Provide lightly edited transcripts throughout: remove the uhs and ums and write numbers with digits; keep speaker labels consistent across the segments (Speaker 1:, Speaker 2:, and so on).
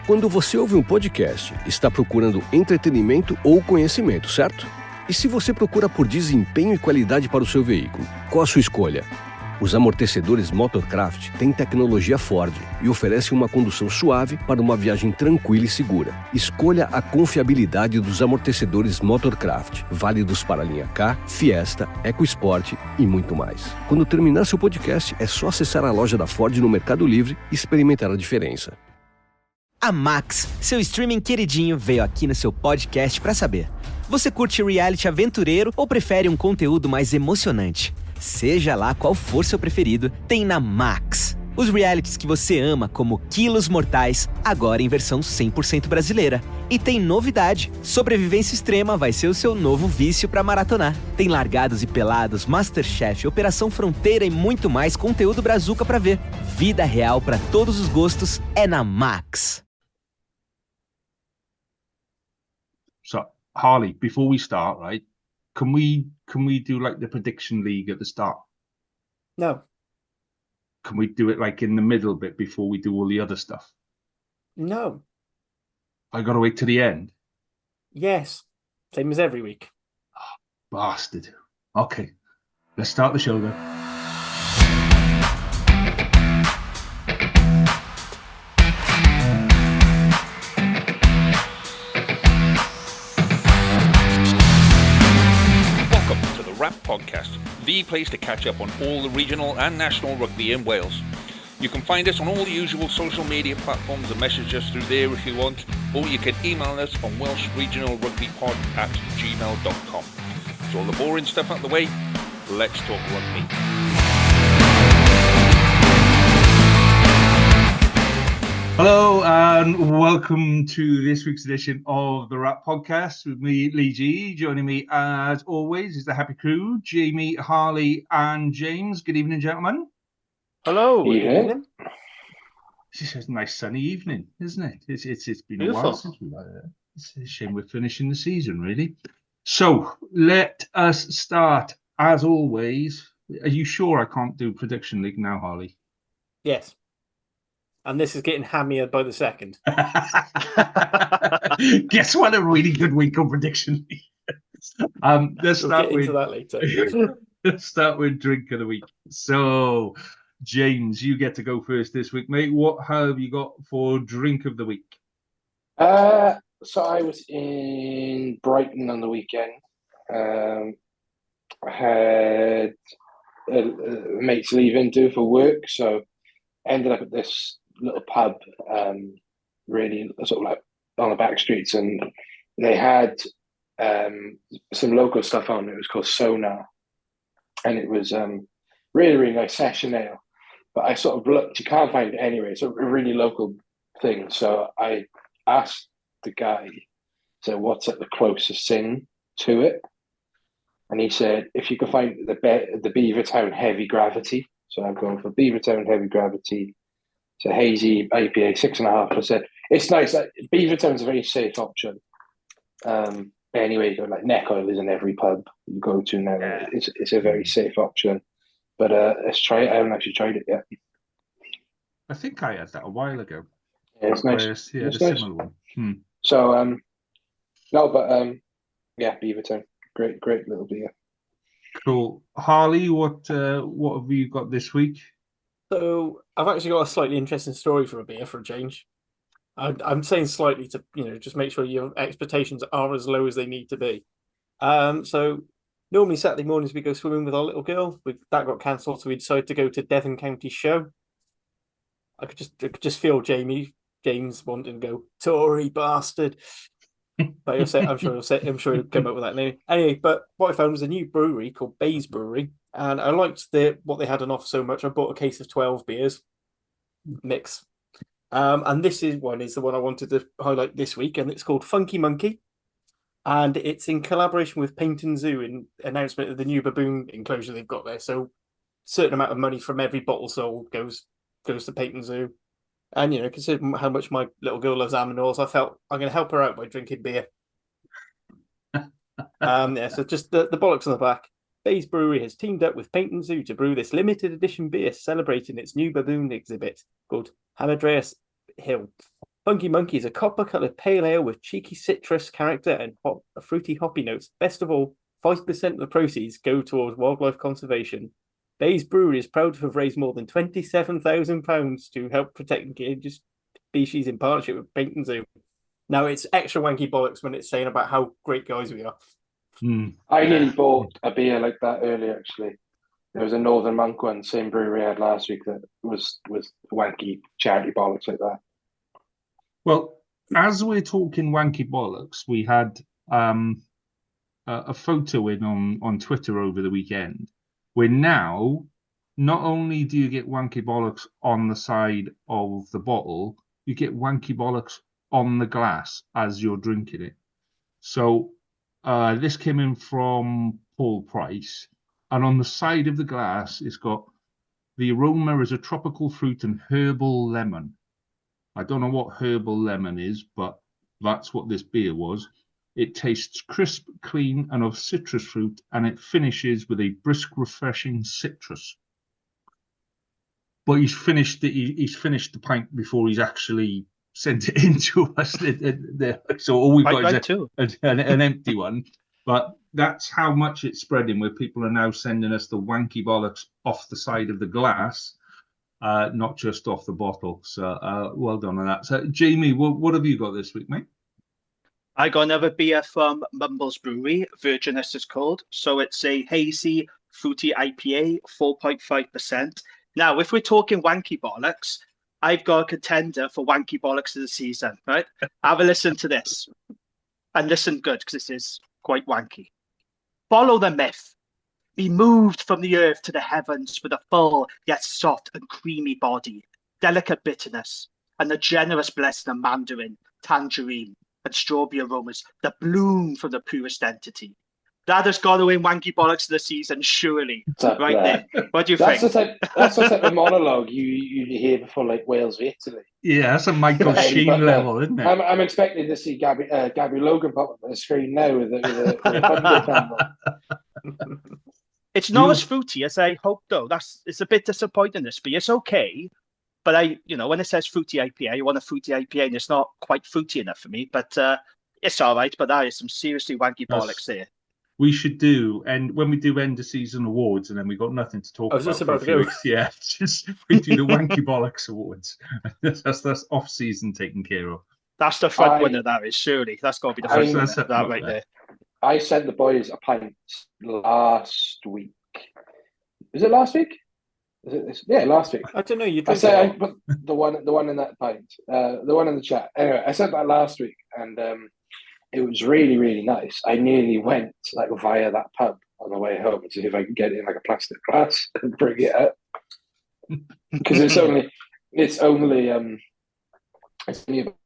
Speaker 1: Quando você ouve um podcast, está procurando entretenimento ou conhecimento, certo? E se você procura por desempenho e qualidade para o seu veículo, qual a sua escolha? Os amortecedores Motorcraft têm tecnologia Ford e oferecem uma condução suave para uma viagem tranquila e segura. Escolha a confiabilidade dos amortecedores Motorcraft, válidos para a linha K, Fiesta, EcoSport e muito mais. Quando terminar seu podcast, é só acessar a loja da Ford no Mercado Livre e experimentar a diferença.
Speaker 2: A Max, seu streaming queridinho, veio aqui no seu podcast para saber. Você curte reality aventureiro ou prefere um conteúdo mais emocionante? Seja lá qual for seu preferido, tem na Max. Os realities que você ama, como Quilos Mortais, agora em versão 100% brasileira. E tem novidade, Sobrevivência Extrema vai ser o seu novo vício para maratonar. Tem Largados e Pelados, Masterchef, Operação Fronteira e muito mais conteúdo brazuca para ver. Vida real para todos os gostos é na Max.
Speaker 3: So, Harley, before we start, right, can we do like the prediction league at the start?
Speaker 4: No.
Speaker 3: Can we do it like in the middle bit before we do all the other stuff?
Speaker 4: No.
Speaker 3: I got to wait to the end?
Speaker 4: Yes. Same as every week.
Speaker 3: Bastard. Okay, let's start the show then.
Speaker 5: Rap Podcast, the place to catch up on all the regional and national rugby in Wales. You can find us on all the usual social media platforms and message us through there if you want, or you can email us on welshregionalrugbypod@gmail.com. So all the boring stuff out the way, let's talk rugby.
Speaker 3: Hello and welcome to this week's edition of the Rap Podcast with me, Lee G. Joining me as always is the happy crew, Jamie, Harley and James. Good evening, gentlemen.
Speaker 4: Hello. Good evening.
Speaker 3: It's a nice sunny evening, isn't it? It's been
Speaker 4: Beautiful.
Speaker 3: a while since we've had it. It's a shame we're finishing the season, really. So let us start, as always. Are you sure I can't do Prediction League now, Harley?
Speaker 4: Yes. And this is getting hammier by the second.
Speaker 3: Guess what? A really good week of Prediction League. Let's
Speaker 4: We'll
Speaker 3: start
Speaker 4: get
Speaker 3: with
Speaker 4: into that later.
Speaker 3: let's start with drink of the week. So, James, you get to go first this week, mate. What have you got for drink of the week?
Speaker 6: So I was in Brighton on the weekend. I had mates leaving due for work, so ended up at this little pub, really sort of like on the back streets, and they had some local stuff on. It was called Sonar, and it was really, really nice session ale. But I sort of looked, you can't find it anywhere. It's a really local thing. So I asked the guy, so what's at the closest thing to it? And he said, if you can find the Beavertown Heavy Gravity. So I'm going for Beavertown Heavy Gravity. It's a hazy IPA, 6.5%. It's nice. Like, Beavertown's a very safe option. Anyway, you go like neck oil is in every pub you go to now. Yeah. It's a very safe option. But let's try it. I haven't actually tried it yet.
Speaker 3: I think I had that a while ago.
Speaker 6: Yeah, it's nice.
Speaker 3: Yeah,
Speaker 6: it's
Speaker 3: the
Speaker 6: nice.
Speaker 3: similar one.
Speaker 6: So yeah, Beavertown. Great little beer.
Speaker 3: Cool. Harley, what have you got this week?
Speaker 4: So I've actually got a slightly interesting story for a beer for a change. I'm saying slightly to, just make sure your expectations are as low as they need to be. So normally Saturday mornings we go swimming with our little girl. That got cancelled, so we decided to go to Devon County Show. I could just feel James wanting to go, Tory bastard. But I'm sure he'll come up with that name. Anyway, but what I found was a new brewery called Bayes Brewery, and I liked what they had on offer so much. I bought a case of 12 beers mix, and this is the one I wanted to highlight this week, and it's called Funky Monkey, and it's in collaboration with Paint and Zoo in announcement of the new baboon enclosure they've got there. So, a certain amount of money from every bottle sold goes to Paint and Zoo. And, considering how much my little girl loves aminals, I felt I'm going to help her out by drinking beer. So just the bollocks on the back. Bayes Brewery has teamed up with Paint and Zoo to brew this limited edition beer celebrating its new baboon exhibit called Hamadreas Hill. Funky Monkey is a copper-coloured pale ale with cheeky citrus character and fruity hoppy notes. Best of all, 5% of the proceeds go towards wildlife conservation. Bayes Brewery is proud to have raised more than £27,000 to help protect endangered species in partnership with Paynton Zoo. Now, it's extra wanky bollocks when it's saying about how great guys we are.
Speaker 6: I nearly bought a beer like that earlier, actually. There was a Northern Monk one, same brewery I had last week, that was wanky charity bollocks like that.
Speaker 3: Well, as we're talking wanky bollocks, we had a photo in on Twitter over the weekend, where now not only do you get wanky bollocks on the side of the bottle, you get wanky bollocks on the glass as you're drinking it. So this came in from Paul Price, and on the side of the glass, it's got the aroma is a tropical fruit and herbal lemon. I don't know what herbal lemon is, but that's what this beer was. It tastes crisp, clean, and of citrus fruit, and it finishes with a brisk, refreshing citrus. But he's finished the pint before he's actually sent it into us. So all we've got is an empty one. But that's how much it's spreading, where people are now sending us the wanky bollocks off the side of the glass, not just off the bottle. So well done on that. So Jamie, what have you got this week, mate?
Speaker 7: I got another beer from Mumbles Brewery, Virginus is called. So it's a hazy, fruity IPA, 4.5%. Now, if we're talking wanky bollocks, I've got a contender for wanky bollocks of the season, right? Have a listen to this. And listen good, because this is quite wanky. Follow the myth. Be moved from the earth to the heavens with a full, yet soft and creamy body, delicate bitterness, and the generous blessing of mandarin, tangerine, and strawberry aromas that bloom from the purest entity. That has got to win wanky bollocks of the season, surely. Right there. What do you think?
Speaker 6: That's the type of monologue you hear before, like, Wales v Italy.
Speaker 3: Yeah, that's a Michael Sheen level, isn't it?
Speaker 6: I'm expecting to see Gabby Logan pop up on the screen now with a thunder camera.
Speaker 7: It's not as fruity as I hoped, though. It's a bit disappointing, this beer. It's okay. But when it says fruity IPA, you want a fruity IPA, and it's not quite fruity enough for me. But it's all right. But that is some seriously wanky bollocks there.
Speaker 3: We should do, and when we do end of season awards, and then we got nothing to talk about.
Speaker 4: I was just about to go.
Speaker 3: Weeks, yeah, we do the wanky bollocks awards. That's off season taken care of.
Speaker 7: That's the front winner. That is surely. That's got to be the front winner. That right there.
Speaker 6: I sent the boys a pint last week. Was it last week? Yeah, last week.
Speaker 4: I don't know. You
Speaker 6: I said but the one in that pint, the one in the chat. Anyway, I sent that last week, and it was really, really nice. I nearly went via that pub on the way home to see if I could get it in a plastic glass and bring it out, because it's only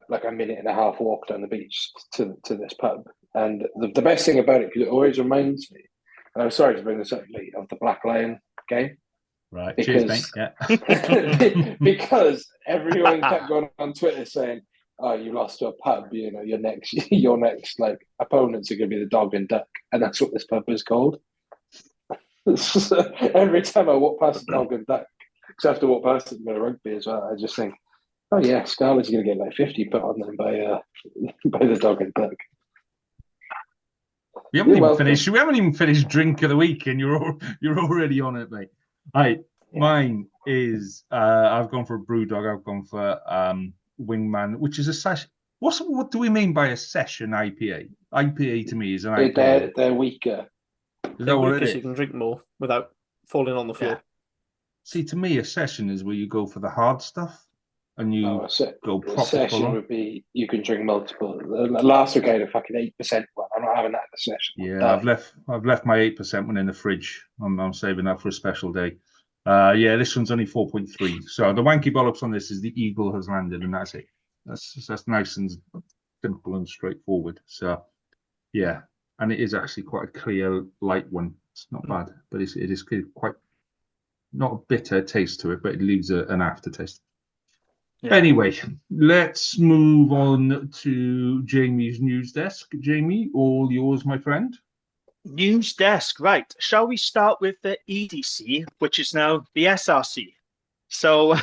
Speaker 6: about a minute and a half walk down the beach to this pub. And the best thing about it, because it always reminds me, and I'm sorry to bring this up late, of the Black Lion game.
Speaker 3: Right.
Speaker 6: Because,
Speaker 3: cheers, mate. Yeah.
Speaker 6: because everyone kept going on Twitter saying, "Oh, you lost to a pub. Your next opponents are going to be the Dog and Duck," and that's what this pub is called. So every time I walk past the Dog and Duck, because I have to walk past it in the rugby as well, I just think, "Oh yeah, Scarlett's going to get 50 put on them by the Dog and Duck."
Speaker 3: We haven't even finished drink of the week, and you're already on it, mate. Right, mine is I've gone for a Brewdog. I've gone for Wingman, which is a session. What do we mean by a session IPA? IPA to me is an IPA.
Speaker 6: They're weaker.
Speaker 3: Is that what it is?
Speaker 4: You can drink more without falling on the floor.
Speaker 3: Yeah. See, to me, a session is where you go for the hard stuff. And you go proper. A session would be you can drink multiple.
Speaker 6: Last week I had a fucking 8% one. I'm not having that in a session.
Speaker 3: Yeah, I've left my 8% one in the fridge. I'm saving that for a special day. This one's only 4.3. So the wanky bollocks on this is the eagle has landed, and that's it. That's nice and simple and straightforward. So yeah, and it is actually quite a clear, light one. It's not bad, but it is quite not a bitter taste to it, but it leaves an aftertaste. Yeah. Anyway, let's move on to Jamie's news desk. Jamie, all yours, my friend.
Speaker 7: News desk, right. Shall we start with the EDC, which is now the SRC? So,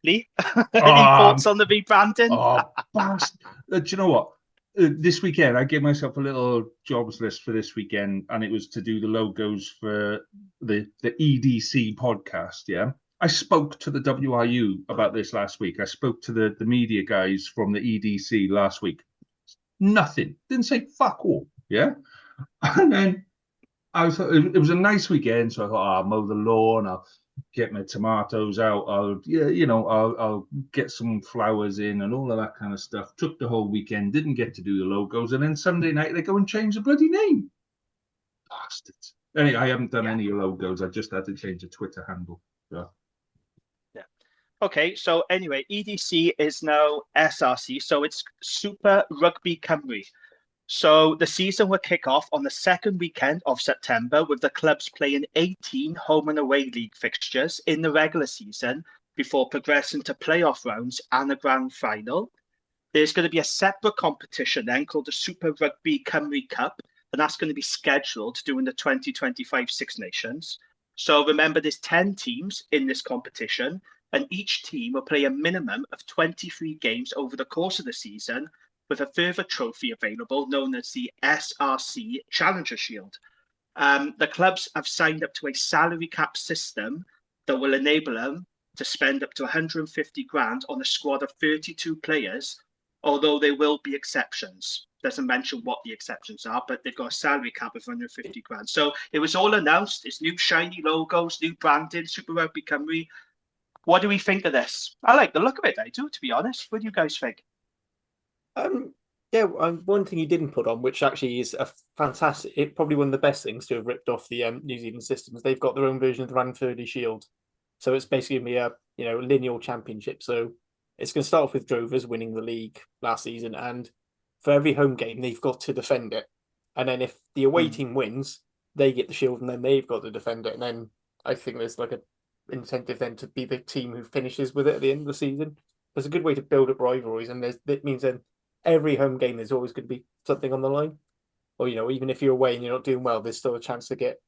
Speaker 7: Lee, any
Speaker 3: Um,
Speaker 7: thoughts on the rebranding?
Speaker 3: Oh, bastard. Do you know what? This weekend, I gave myself a little jobs list for this weekend, and it was to do the logos for the EDC podcast. Yeah. I spoke to the WIU about this last week. I spoke to the media guys from the EDC last week. Nothing. Didn't say fuck all. Yeah. And then it was a nice weekend, so I thought, I'll mow the lawn, I'll get my tomatoes out, I'll get some flowers in and all of that kind of stuff. Took the whole weekend, didn't get to do the logos, and then Sunday night they go and change the bloody name. Bastards. Anyway, I haven't done any logos. I just had to change the Twitter handle. So.
Speaker 7: Yeah. Okay, so anyway, EDC is now SRC, so it's Super Rugby Cymru. So the season will kick off on the second weekend of September with the clubs playing 18 home and away league fixtures in the regular season before progressing to playoff rounds and a grand final. There's going to be a separate competition then called the Super Rugby Cymru Cup, and that's going to be scheduled during the 2025 Six Nations. So remember, there's 10 teams in this competition, and each team will play a minimum of 23 games over the course of the season, with a further trophy available known as the SRC Challenger Shield. The clubs have signed up to a salary cap system that will enable them to spend up to 150 grand on a squad of 32 players, although there will be exceptions. Doesn't mention what the exceptions are, but they've got a salary cap of 150 grand. So it was all announced. It's new shiny logos, new branding, Super Rugby Cymru. What do we think of this? I like the look of it, I do, to be honest. What do you guys think?
Speaker 4: One thing you didn't put on, which actually is a fantastic, probably one of the best things to have ripped off the New Zealand systems. They've got their own version of the Ranfurly Shield, so it's basically going to be a lineal championship. So it's going to start off with Drovers winning the league last season, and for every home game they've got to defend it. And then if the away team wins, they get the shield, and then they've got to defend it. And then I think there's like an incentive then to be the team who finishes with it at the end of the season. There's a good way to build up rivalries, and that means then every home game there's always going to be something on the line. Or even if you're away and you're not doing well, there's still a chance to get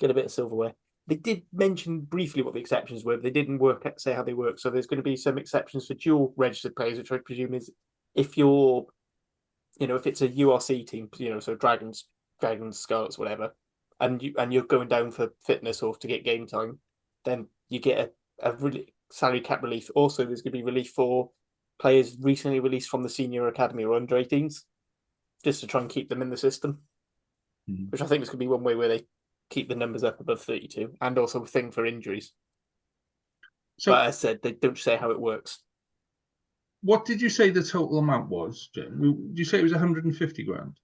Speaker 4: a bit of silverware. They did mention briefly what the exceptions were, but they didn't say how they work. So there's going to be some exceptions for dual registered players, which I presume is if you're, if it's a URC team, so Dragons, Scarlets, whatever, and you're going down for fitness or to get game time, then you get a really salary cap relief. Also, there's going to be relief for players recently released from the senior academy or under 18s, just to try and keep them in the system, which I think is going to be one way where they keep the numbers up above 32, and also a thing for injuries. So, but as I said, they don't say how it works.
Speaker 3: What did you say the total amount was, Jim? Did you say it was 150 grand?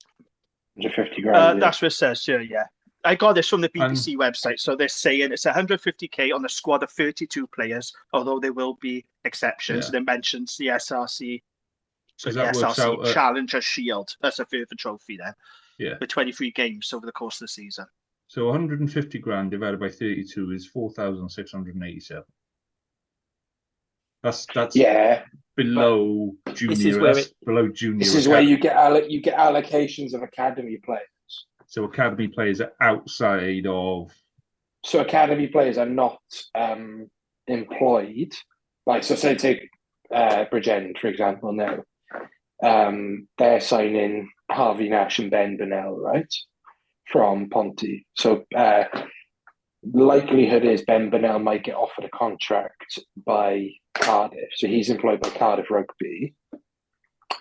Speaker 6: 150 grand.
Speaker 7: That's what it says here, yeah. I got this from the BBC website. So they're saying it's 150k on a squad of 32 players, although there will be exceptions. And it mentions the SRC, so the SRC Challenger Shield. That's a further trophy there.
Speaker 3: Yeah.
Speaker 7: With 23 games over the course of the season.
Speaker 3: So 150 grand divided by 32 is 4,687. That's below junior. Below junior.
Speaker 6: This is where you get allocations of academy players.
Speaker 3: So academy players are outside of.
Speaker 6: So academy players are not employed. Like, so say take Bridgend, for example, now. They're signing Harvey Nash and Ben Burnell, right? From Ponty. So likelihood is Ben Burnell might get offered a contract by Cardiff. So he's employed by Cardiff Rugby,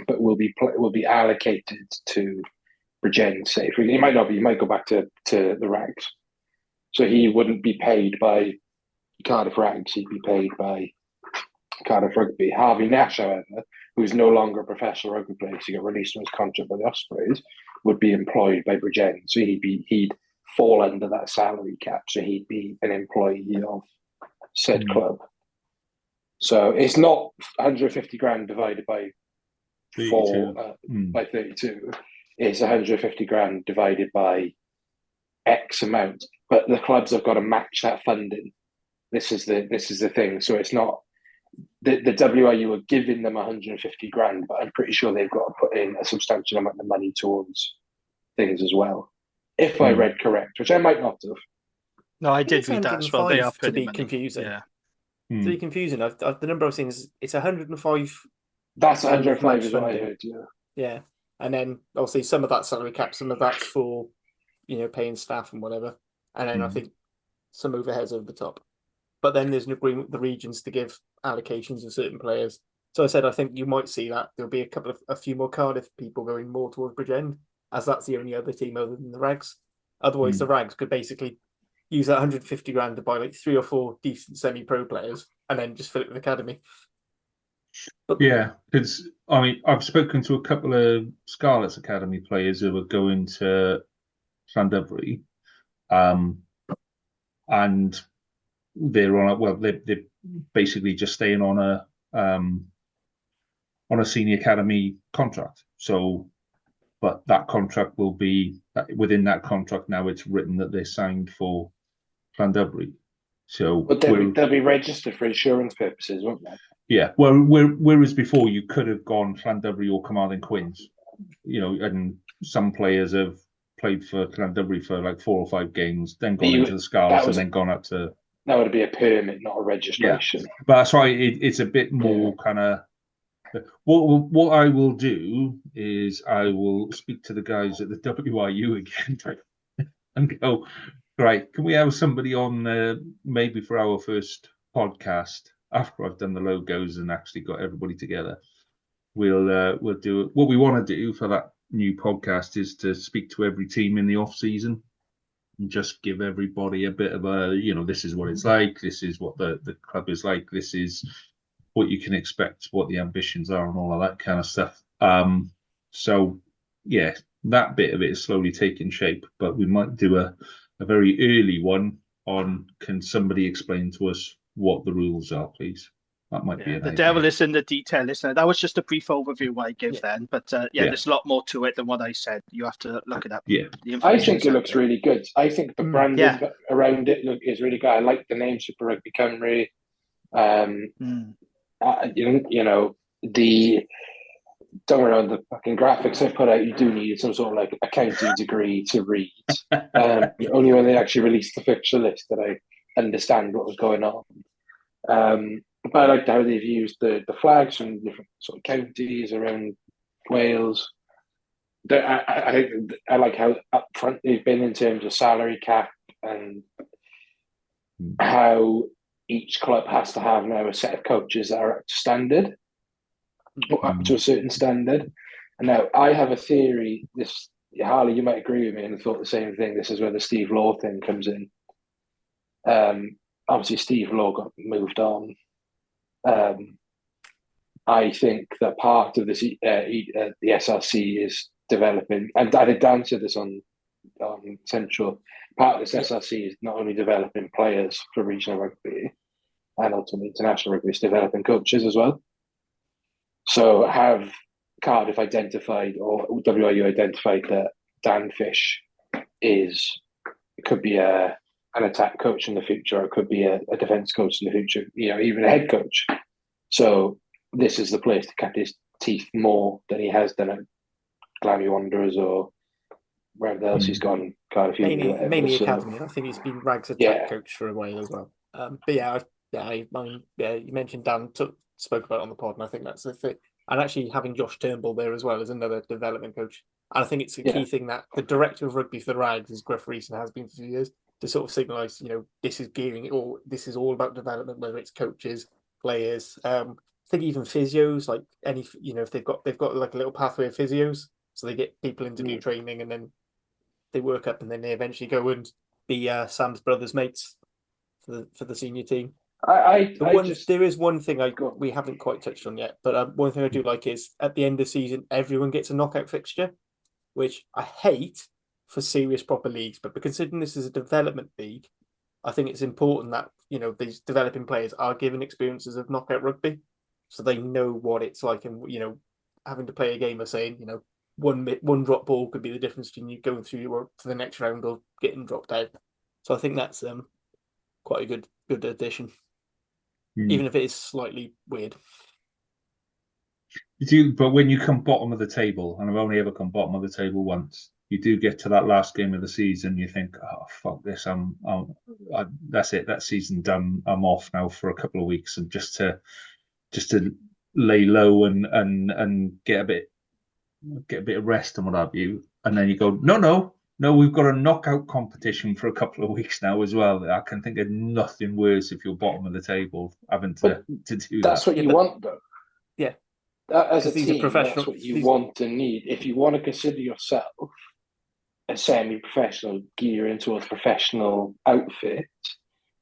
Speaker 6: but will be allocated to Bridgend, say. He might not be, he might go back to the Rags. So he wouldn't be paid by Cardiff Rags, he'd be paid by Cardiff Rugby. Harvey Nash, however, who's no longer a professional rugby player because he got released from his contract by the Ospreys, would be employed by Bridgend. So he'd fall under that salary cap. So he'd be an employee of said club. So it's not 150 grand divided by 32. It's 150 grand divided by X amount. But the clubs have got to match that funding. This is the thing. So it's not the WIU are giving them 150 grand, but I'm pretty sure they've got to put in a substantial amount of money towards things as well. If I read correct, which I might not have.
Speaker 7: No, I did read that as well. They are
Speaker 4: pretty confusing.
Speaker 7: Yeah.
Speaker 4: It's really confusing. The number I've seen is it's 105.
Speaker 6: That's
Speaker 4: Of
Speaker 6: 105
Speaker 4: match
Speaker 6: is what I
Speaker 4: funding.
Speaker 6: heard. Yeah.
Speaker 4: Yeah, and then obviously some of that's salary cap, some of that's for paying staff and whatever, and then I think some overheads over the top. But then there's an agreement with the regions to give allocations of certain players. So I said I think you might see that there'll be a few more Cardiff people going more towards Bridgend, as that's the only other team other than the Rags. Otherwise, the Rags could basically use that 150 grand to buy like 3 or 4 decent semi-pro players, and then just fill it with academy.
Speaker 3: But yeah, because I mean, I've spoken to a couple of Scarlets Academy players who are going to Llandudbury, and they're on they're basically just staying on a senior academy contract. So, but that contract will be within that contract now. It's written that they're signed for Llandudbury. So,
Speaker 6: but they'll be registered for insurance purposes, won't they?
Speaker 3: Yeah, well, whereas before you could have gone Llandudbury or Carmarthen Quins, and some players have played for Llandudbury for like 4 or 5 games, then gone into the Scarlets and then gone up to.
Speaker 6: That would be a permit, not a registration.
Speaker 3: Yeah. But that's why it's a bit more kind of. What I will do is I will speak to the guys at the WIU again and go, right, can we have somebody on maybe for our first podcast? After I've done the logos and actually got everybody together, we'll do it. What we want to do for that new podcast is to speak to every team in the off season and just give everybody a bit of this is what it's like, this is what the club is like, this is what you can expect, what the ambitions are, and all of that kind of stuff. So yeah, that bit of it is slowly taking shape, but we might do a very early one on, can somebody explain to us what the rules are, please? That might be
Speaker 7: the devil is in the detail, isn't it? That was just a brief overview I give then, but there's a lot more to it than what I said. You have to look it up.
Speaker 3: Yeah,
Speaker 6: I think it looks really good. I think the branding around it is really good. I like the name Super Rugby Cymru. Don't worry about the fucking graphics I put out. You do need some sort of like accounting degree to read. Only when they actually released the fixture list that I understand what was going on. But I liked how they've used the flags from different sort of counties around Wales. I like how upfront they've been in terms of salary cap and how each club has to have now a set of coaches that are up to standard, or up to a certain standard. And now I have a theory. This, Harley, you might agree with me, and I thought the same thing. This is where the Steve Law thing comes in. Obviously, Steve Law got moved on. I think that part of this, the SRC is developing, and I think Dan said this on Central. Part of this SRC is not only developing players for regional rugby and ultimately international rugby, it's developing coaches as well. So have Cardiff identified, or WIU identified, that Dan Fish could be an attack coach in the future, or it could be a defence coach in the future, even a head coach. So this is the place to cut his teeth more than he has done at Glammy Wanderers or wherever else he's gone.
Speaker 4: Mainly academy. I think he's been Rags attack coach for a while as well. But you mentioned Dan spoke about it on the pod, and I think that's the thing. And actually having Josh Turnbull there as well as another development coach. And I think it's a key thing that the director of rugby for the Rags is Gruff Rees and has been for a few years, to sort of signalise, this is gearing, or this is all about development, whether it's coaches, players. I think even physios, like if they've got like a little pathway of physios, so they get people into new training and then they work up and then they eventually go and be Sam's brother's mates for the senior team. There is one thing we haven't quite touched on yet, but one thing I do like is at the end of the season, everyone gets a knockout fixture, which I hate for serious proper leagues, but considering this is a development league, I think it's important that these developing players are given experiences of knockout rugby, so they know what it's like, and having to play a game of saying one drop ball could be the difference between you going through to the next round or getting dropped out. So I think that's quite a good addition, even if it is slightly weird.
Speaker 3: But when you come bottom of the table, and I've only ever come bottom of the table once, you do get to that last game of the season, you think, oh fuck this, that's it, that season done. I'm off now for a couple of weeks, and just to lay low and get a bit of rest and what have you. And then you go, no, we've got a knockout competition for a couple of weeks now as well. I can think of nothing worse if you're bottom of the table having to do
Speaker 6: that's
Speaker 3: that.
Speaker 6: what you want, though.
Speaker 4: Yeah.
Speaker 6: As a
Speaker 4: These are
Speaker 6: team,
Speaker 4: professional-
Speaker 6: that's what you want and need. If you want to consider yourself a semi-professional gearing towards professional outfit,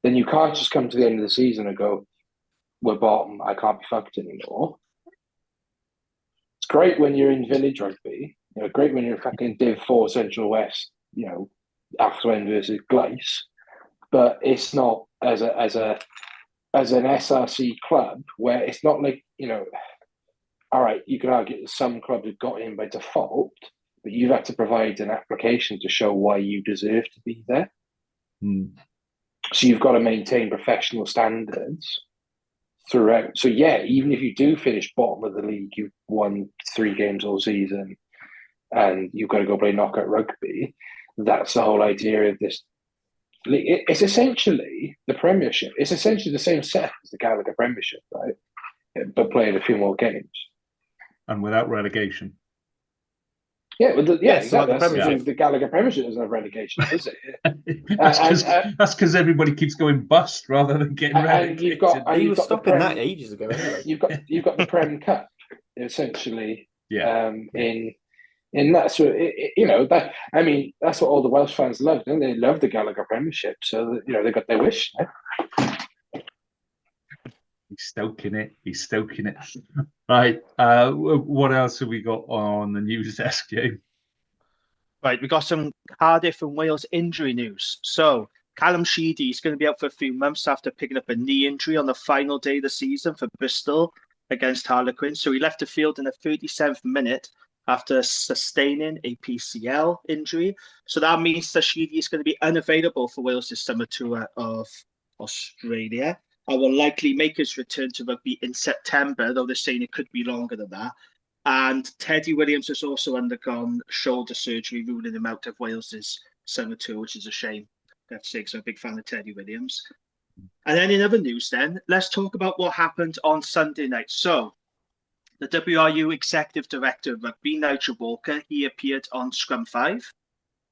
Speaker 6: then you can't just come to the end of the season and go, we're bottom, I can't be fucked anymore. It's great when you're in village rugby, great when you're fucking Div 4 Central West, Athwen versus Gleice, but it's not as an SRC club where it's not like, all right, you could argue that some clubs have got in by default, but you've had to provide an application to show why you deserve to be there. So you've got to maintain professional standards throughout. So yeah, even if you do finish bottom of the league, you've won 3 games all season, and you've got to go play knockout rugby. That's the whole idea of this league. It's essentially the Premiership. It's essentially the same setup as the Gallagher Premiership, right? But playing a few more games. And
Speaker 3: without relegation.
Speaker 6: Yeah, exactly.
Speaker 4: Like
Speaker 6: the Gallagher Premiership doesn't have relegation, does it?
Speaker 3: That's because everybody keeps going bust rather than getting relegated.
Speaker 4: He was stopping that ages ago anyway.
Speaker 6: You've got the Prem Cup, essentially.
Speaker 3: Yeah.
Speaker 6: In that sort, that's what all the Welsh fans loved, and they loved the Gallagher Premiership. So they got their wish.
Speaker 3: He's stoking it. Right. What else have we got on the news desk, James?
Speaker 7: Right, we got some Cardiff and Wales injury news. So Callum Sheedy is going to be out for a few months after picking up a knee injury on the final day of the season for Bristol against Harlequins. So he left the field in the 37th minute after sustaining a PCL injury. So that means that Sheedy is going to be unavailable for Wales' summer tour of Australia. I will likely make his return to rugby in September, though they're saying it could be longer than that. And Teddy Williams has also undergone shoulder surgery, ruling him out of Wales' summer tour, which is a shame. I have to say, because I'm a big fan of Teddy Williams. And then in other news then, let's talk about what happened on Sunday night. So the WRU Executive Director of Rugby, Nigel Walker, he appeared on Scrum 5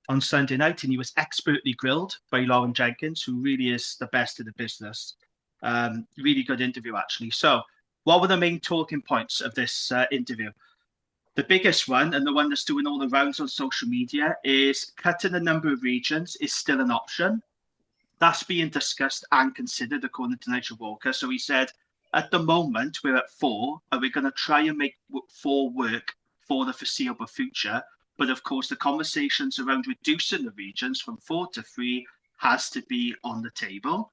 Speaker 7: on Sunday night, and he was expertly grilled by Lauren Jenkins, who really is the best in the business. Really good interview, actually. So what were the main talking points of this interview? The biggest one, and the one that's doing all the rounds on social media, is cutting the number of regions is still an option. That's being discussed and considered, according to Nigel Walker. So he said, at the moment, we're at 4, and we're going to try and make 4 work for the foreseeable future. But of course, the conversations around reducing the regions from 4 to 3 has to be on the table.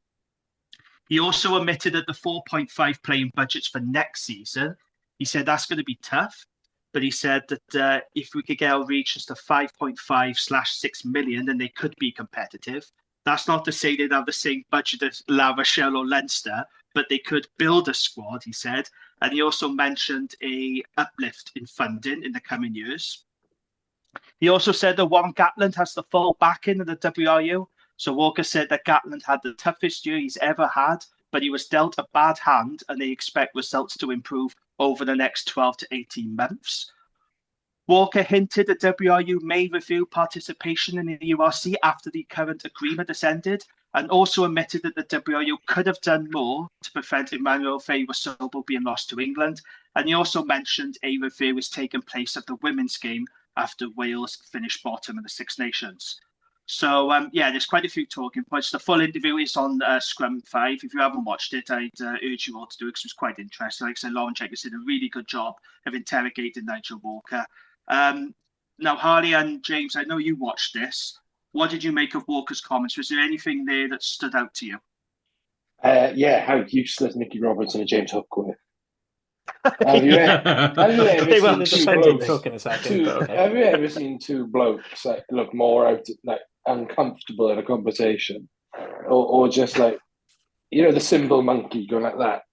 Speaker 7: He also admitted that the 4.5 playing budgets for next season, he said that's going to be tough. But he said that if we could get our regions to 5.5/6 million, then they could be competitive. That's not to say they'd have the same budget as La Rochelle or Leinster, but they could build a squad, he said. And he also mentioned a uplift in funding in the coming years. He also said that Warren Gatland has the full backing of the WRU. So Walker said that Gatland had the toughest year he's ever had, but he was dealt a bad hand, and they expect results to improve over the next 12 to 18 months. Walker hinted that WRU may review participation in the URC after the current agreement has ended, and also admitted that the WRU could have done more to prevent Emmanuel Faye-Wasobo being lost to England. And he also mentioned a review is taking place at the women's game after Wales finished bottom of the Six Nations. So, there's quite a few talking points. The full interview is on Scrum 5. If you haven't watched it, I'd urge you all to do it because it was quite interesting. Like I said, Lauren Jenkins did a really good job of interrogating Nigel Walker. Now, Harley and James, I know you watched this. What did you make of Walker's comments? Was there anything there that stood out to you?
Speaker 6: How useless Nicky Roberts and James Hook were. Have you ever seen two blokes look more uncomfortable in a conversation, or just like, the cymbal monkey going like that?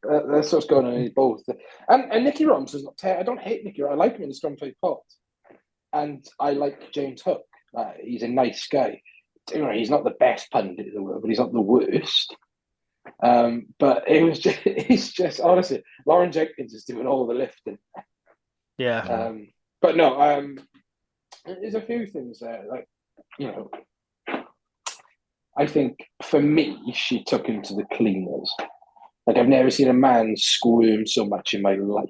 Speaker 6: That's what's going on in both. And Nicky Roberts is not. I don't hate Nicky. I like him in the Scrum 5 pod. and I like James Hook. He's a nice guy. He's not the best pundit in the world, but he's not the worst. But it's just honestly, Lauren Jenkins is doing all the lifting.
Speaker 7: Yeah.
Speaker 6: But no, there's a few things there. Like, I think for me, she took him to the cleaners. Like, I've never seen a man squirm so much in my life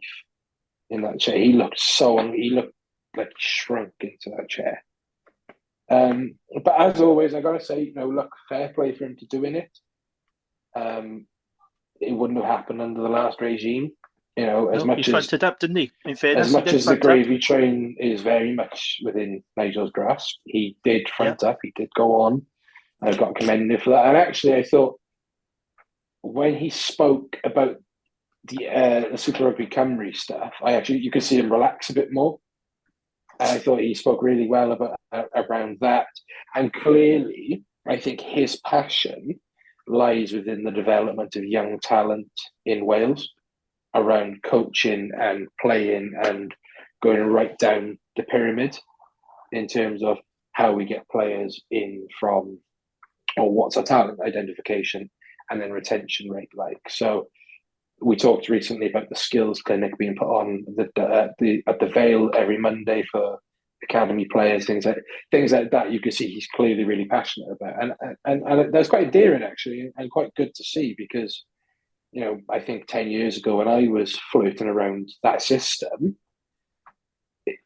Speaker 6: in that chair. He looked like he shrunk into that chair. But as always, I gotta say, look, fair play for him to doing it. It wouldn't have happened under the last regime. As much
Speaker 7: he
Speaker 6: as
Speaker 7: fronted up, didn't he? In fairness,
Speaker 6: as much as the gravy train is very much within Nigel's grasp, he did front up. He did go on. I've got to commend him for that. And actually, I thought when he spoke about the Super Rugby Cymru stuff, you could see him relax a bit more. And I thought he spoke really well around that. And clearly, I think his passion lies within the development of young talent in Wales, around coaching and playing and going right down the pyramid in terms of how we get players in from, or what's our talent identification and then retention rate like. So we talked recently about the skills clinic being put on at the Vale every Monday for academy players, things like that. You can see he's clearly really passionate about, and that's quite endearing actually, and quite good to see, because I think 10 years ago when I was floating around that system,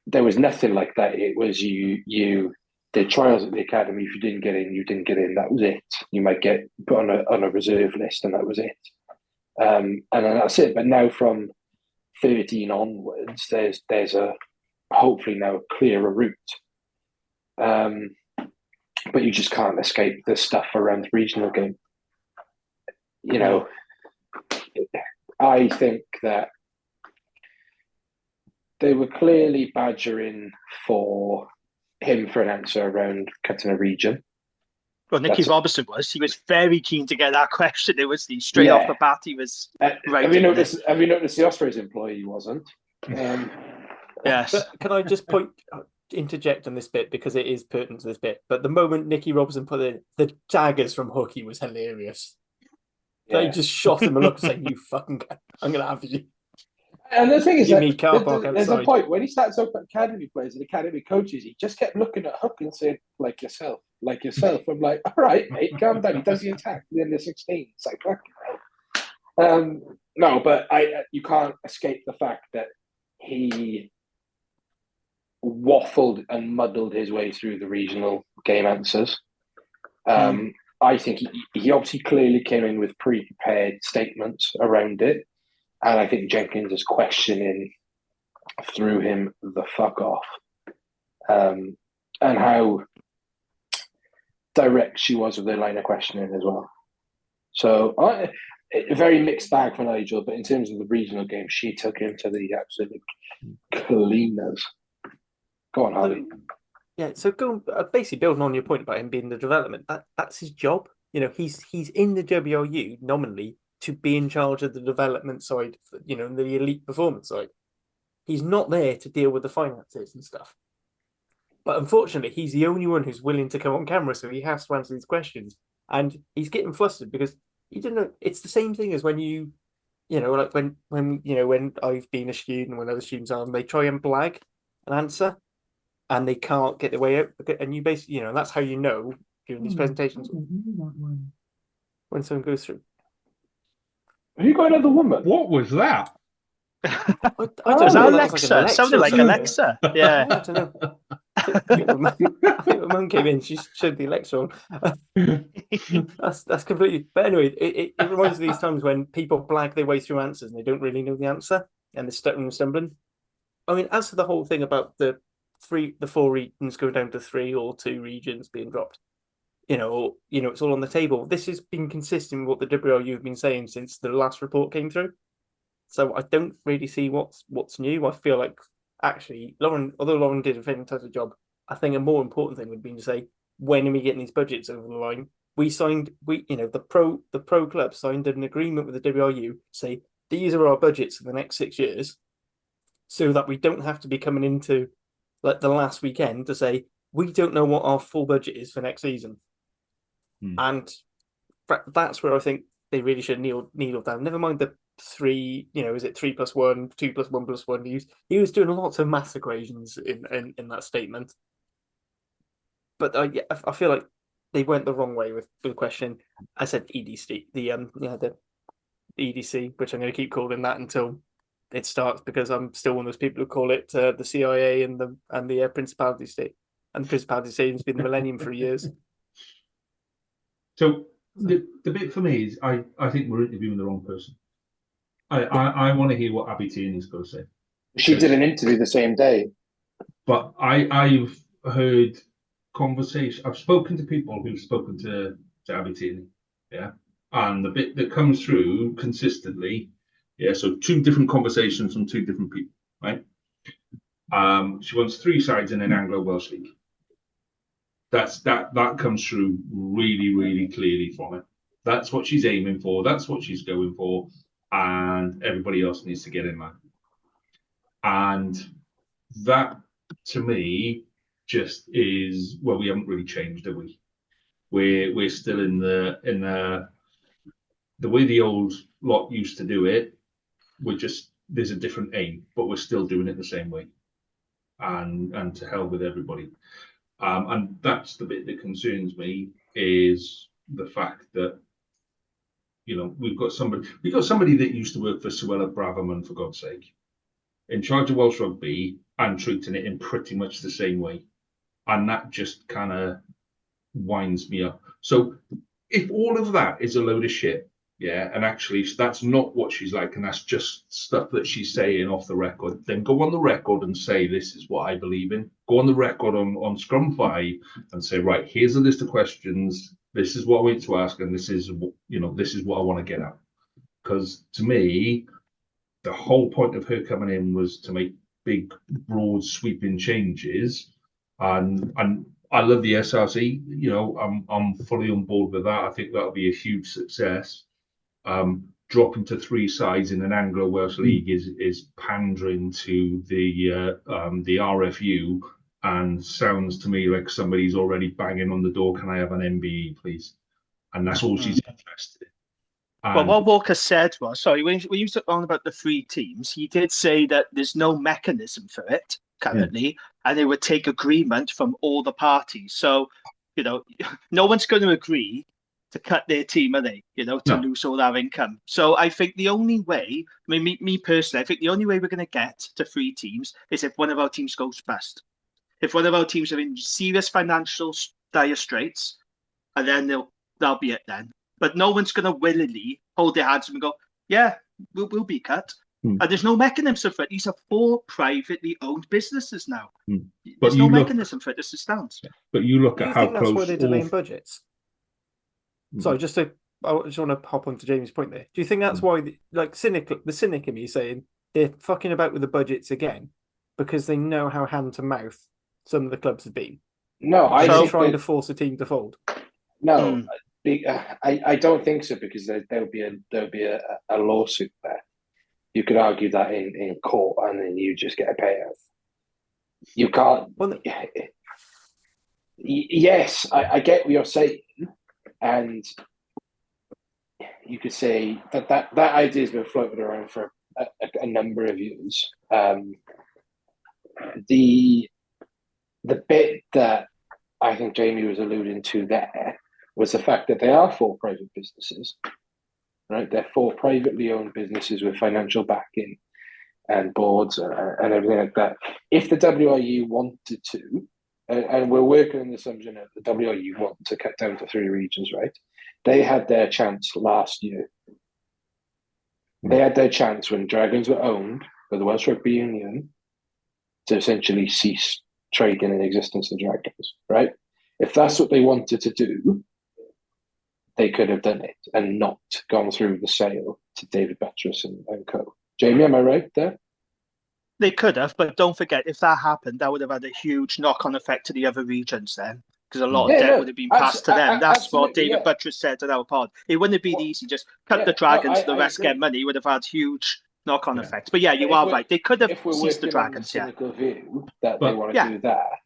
Speaker 6: there was nothing like that. It was you did trials at the academy. If you didn't get in, you didn't get in. That was it. You might get put on a reserve list, and that was it. And then that's it. But now from 13 onwards, there's a hopefully now a clearer route. But you just can't escape the stuff around the regional game. I think that they were clearly badgering for him for an answer around cutting a region.
Speaker 7: Well, Nicky Robertson was. He was very keen to get that question. It was straight off the bat. He was right.
Speaker 6: Have you noticed the Ospreys employee wasn't?
Speaker 7: Yes.
Speaker 4: But can I just interject on this bit, because it is pertinent to this bit? But the moment Nicky Robertson put in the daggers from Hooky was hilarious. They just shot him a look saying, "You fucking, I'm going to have you."
Speaker 6: And the thing is, there's a
Speaker 4: outside.
Speaker 6: point when he starts talking about academy players and academy coaches, he just kept looking at Hook and saying, like yourself. I'm like, all right, mate, calm down. He does the attack at the end of 16. It's like, fucking hell. No, but you can't escape the fact that he waffled and muddled his way through the regional game answers. I think he obviously clearly came in with pre-prepared statements around it. And I think Jenkins' questioning threw him the fuck off. And how direct she was with her line of questioning as well. So, a very mixed bag for Nigel, but in terms of the regional game, she took him to the absolute cleaners. Go on, Harvey.
Speaker 4: Yeah, so basically building on your point about him being the development, that's his job. He's in the WRU nominally to be in charge of the development side, the elite performance side. He's not there to deal with the finances and stuff. But unfortunately, he's the only one who's willing to come on camera, so he has to answer these questions. And he's getting flustered because he didn't know. It's the same thing as when like when I've been a student, when other students are, and they try and blag an answer, and they can't get their way out. And you basically, that's how you know during these presentations when someone goes through.
Speaker 6: Have you got another woman?
Speaker 3: What was that?
Speaker 4: I don't
Speaker 7: Was
Speaker 4: know.
Speaker 7: that Alexa? Sounded like Alexa. Yeah.
Speaker 4: I don't know. I think my mum came in. She showed the Alexa on. That's completely. But anyway, it reminds me of these times when people blag their way through answers and they don't really know the answer and they're stuttering and stumbling. I mean, as for the whole thing about the 4 regions going down to 3 or 2 regions being dropped, it's all on the table. This has been consistent with what the WRU have been saying since the last report came through. So I don't really see what's new. I feel like actually although Lauren did a fantastic job, I think a more important thing would be to say, when are we getting these budgets over the line? The pro club signed an agreement with the WRU to say these are our budgets for the next 6 years, so that we don't have to be coming into like the last weekend to say, we don't know what our full budget is for next season. And that's where I think they really should kneel down. Never mind the 3, is it 3+1, 2+1+1? He was doing lots of maths equations in that statement. But I feel like they went the wrong way with the question. I said EDC, the EDC, which I'm going to keep calling that until it starts, because I'm still one of those people who call it the CIA and the Principality State. And the Principality State has been the Millennium for years.
Speaker 3: So the bit for me is I think we're interviewing the wrong person. I want to hear what Abby Tierney's got to say.
Speaker 6: She did an interview the same day.
Speaker 3: But I've heard conversation. I've spoken to people who've spoken to Abby Tierney, yeah, and the bit that comes through consistently, yeah. So 2 different conversations from 2 different people, right? She wants 3 sides in an Anglo-Welsh league. That comes through really, really clearly from it. That's what she's aiming for. That's what she's going for, and everybody else needs to get in line. And that, to me, just is, well, we haven't really changed, have we? We're still in the way the old lot used to do it. There's a different aim, but we're still doing it the same way. And to hell with everybody. And that's the bit that concerns me, is the fact that, we've got somebody that used to work for Suella Braverman, for God's sake, in charge of Welsh rugby and treating it in pretty much the same way. And that just kind of winds me up. So if all of that is a load of shit, yeah, and actually that's not what she's like, and that's just stuff that she's saying off the record, then go on the record and say, this is what I believe in. Go on the record on Scrum 5 and say, right, here's a list of questions. This is what I want to ask, and this is what I want to get at. Because to me, the whole point of her coming in was to make big, broad, sweeping changes, and I love the SRC. I'm fully on board with that. I think that'll be a huge success. Dropping to 3 sides in an Anglo-Welsh league is pandering to the RFU, and sounds to me like somebody's already banging on the door. Can I have an MBE, please? And that's all she's interested in.
Speaker 7: Well, what Walker said was, sorry, when you talk on about the 3 teams, he did say that there's no mechanism for it currently, and it would take agreement from all the parties. So, no one's going to agree to cut their team, are they? To lose all our income. So I think the only way, me personally, I think the only way we're going to get to 3 teams is if one of our teams goes bust. If one of our teams are in serious financial dire straits, and then that'll be it then. But no one's going to willingly hold their hands and go, yeah, we'll be cut. And there's no mechanism for it. These are 4 privately owned businesses now. There's no mechanism for it to stand.
Speaker 3: But you look at how close.
Speaker 4: That's why they're delaying budgets. Sorry, I just want to hop on to Jamie's point there. Do you think that's why, the cynic in me is saying they're fucking about with the budgets again because they know how hand to mouth some of the clubs have been?
Speaker 6: No,
Speaker 4: I'm trying to force a team to fold.
Speaker 6: No. I don't think so, because there'll be a lawsuit there. You could argue that in court, and then you just get a payout. You can't. Well, yes, I get what you're saying, and you could say that idea has been floated around for a number of years. The bit that I think Jamie was alluding to there was the fact that they are 4 private businesses, right? They're 4 privately owned businesses with financial backing and boards and everything like that. If the WRU wanted to, and we're working on the assumption that the WRU want to cut down to 3 regions, right? They had their chance last year. They had their chance when Dragons were owned by the Welsh Rugby Union to essentially cease trading in existence of Dragons, right? If that's what they wanted to do, they could have done it and not gone through the sale to David Buttress and co. Jamie, am I right there?
Speaker 7: They could have, but don't forget, if that happened, that would have had a huge knock-on effect to the other regions then, because a lot of debt would have been passed to them. That's what David Buttress said to our pod. It wouldn't have been easy, just cut the Dragons, the rest get money. It would have had huge knock-on
Speaker 3: Yeah.
Speaker 7: effect. But yeah, you
Speaker 6: If
Speaker 7: are
Speaker 6: we're-
Speaker 7: right. They could have
Speaker 6: If we're
Speaker 7: seized the
Speaker 6: working on the
Speaker 7: Dragons, yeah.
Speaker 6: cynical view that they
Speaker 3: But-
Speaker 6: want to
Speaker 7: Yeah.
Speaker 6: do that,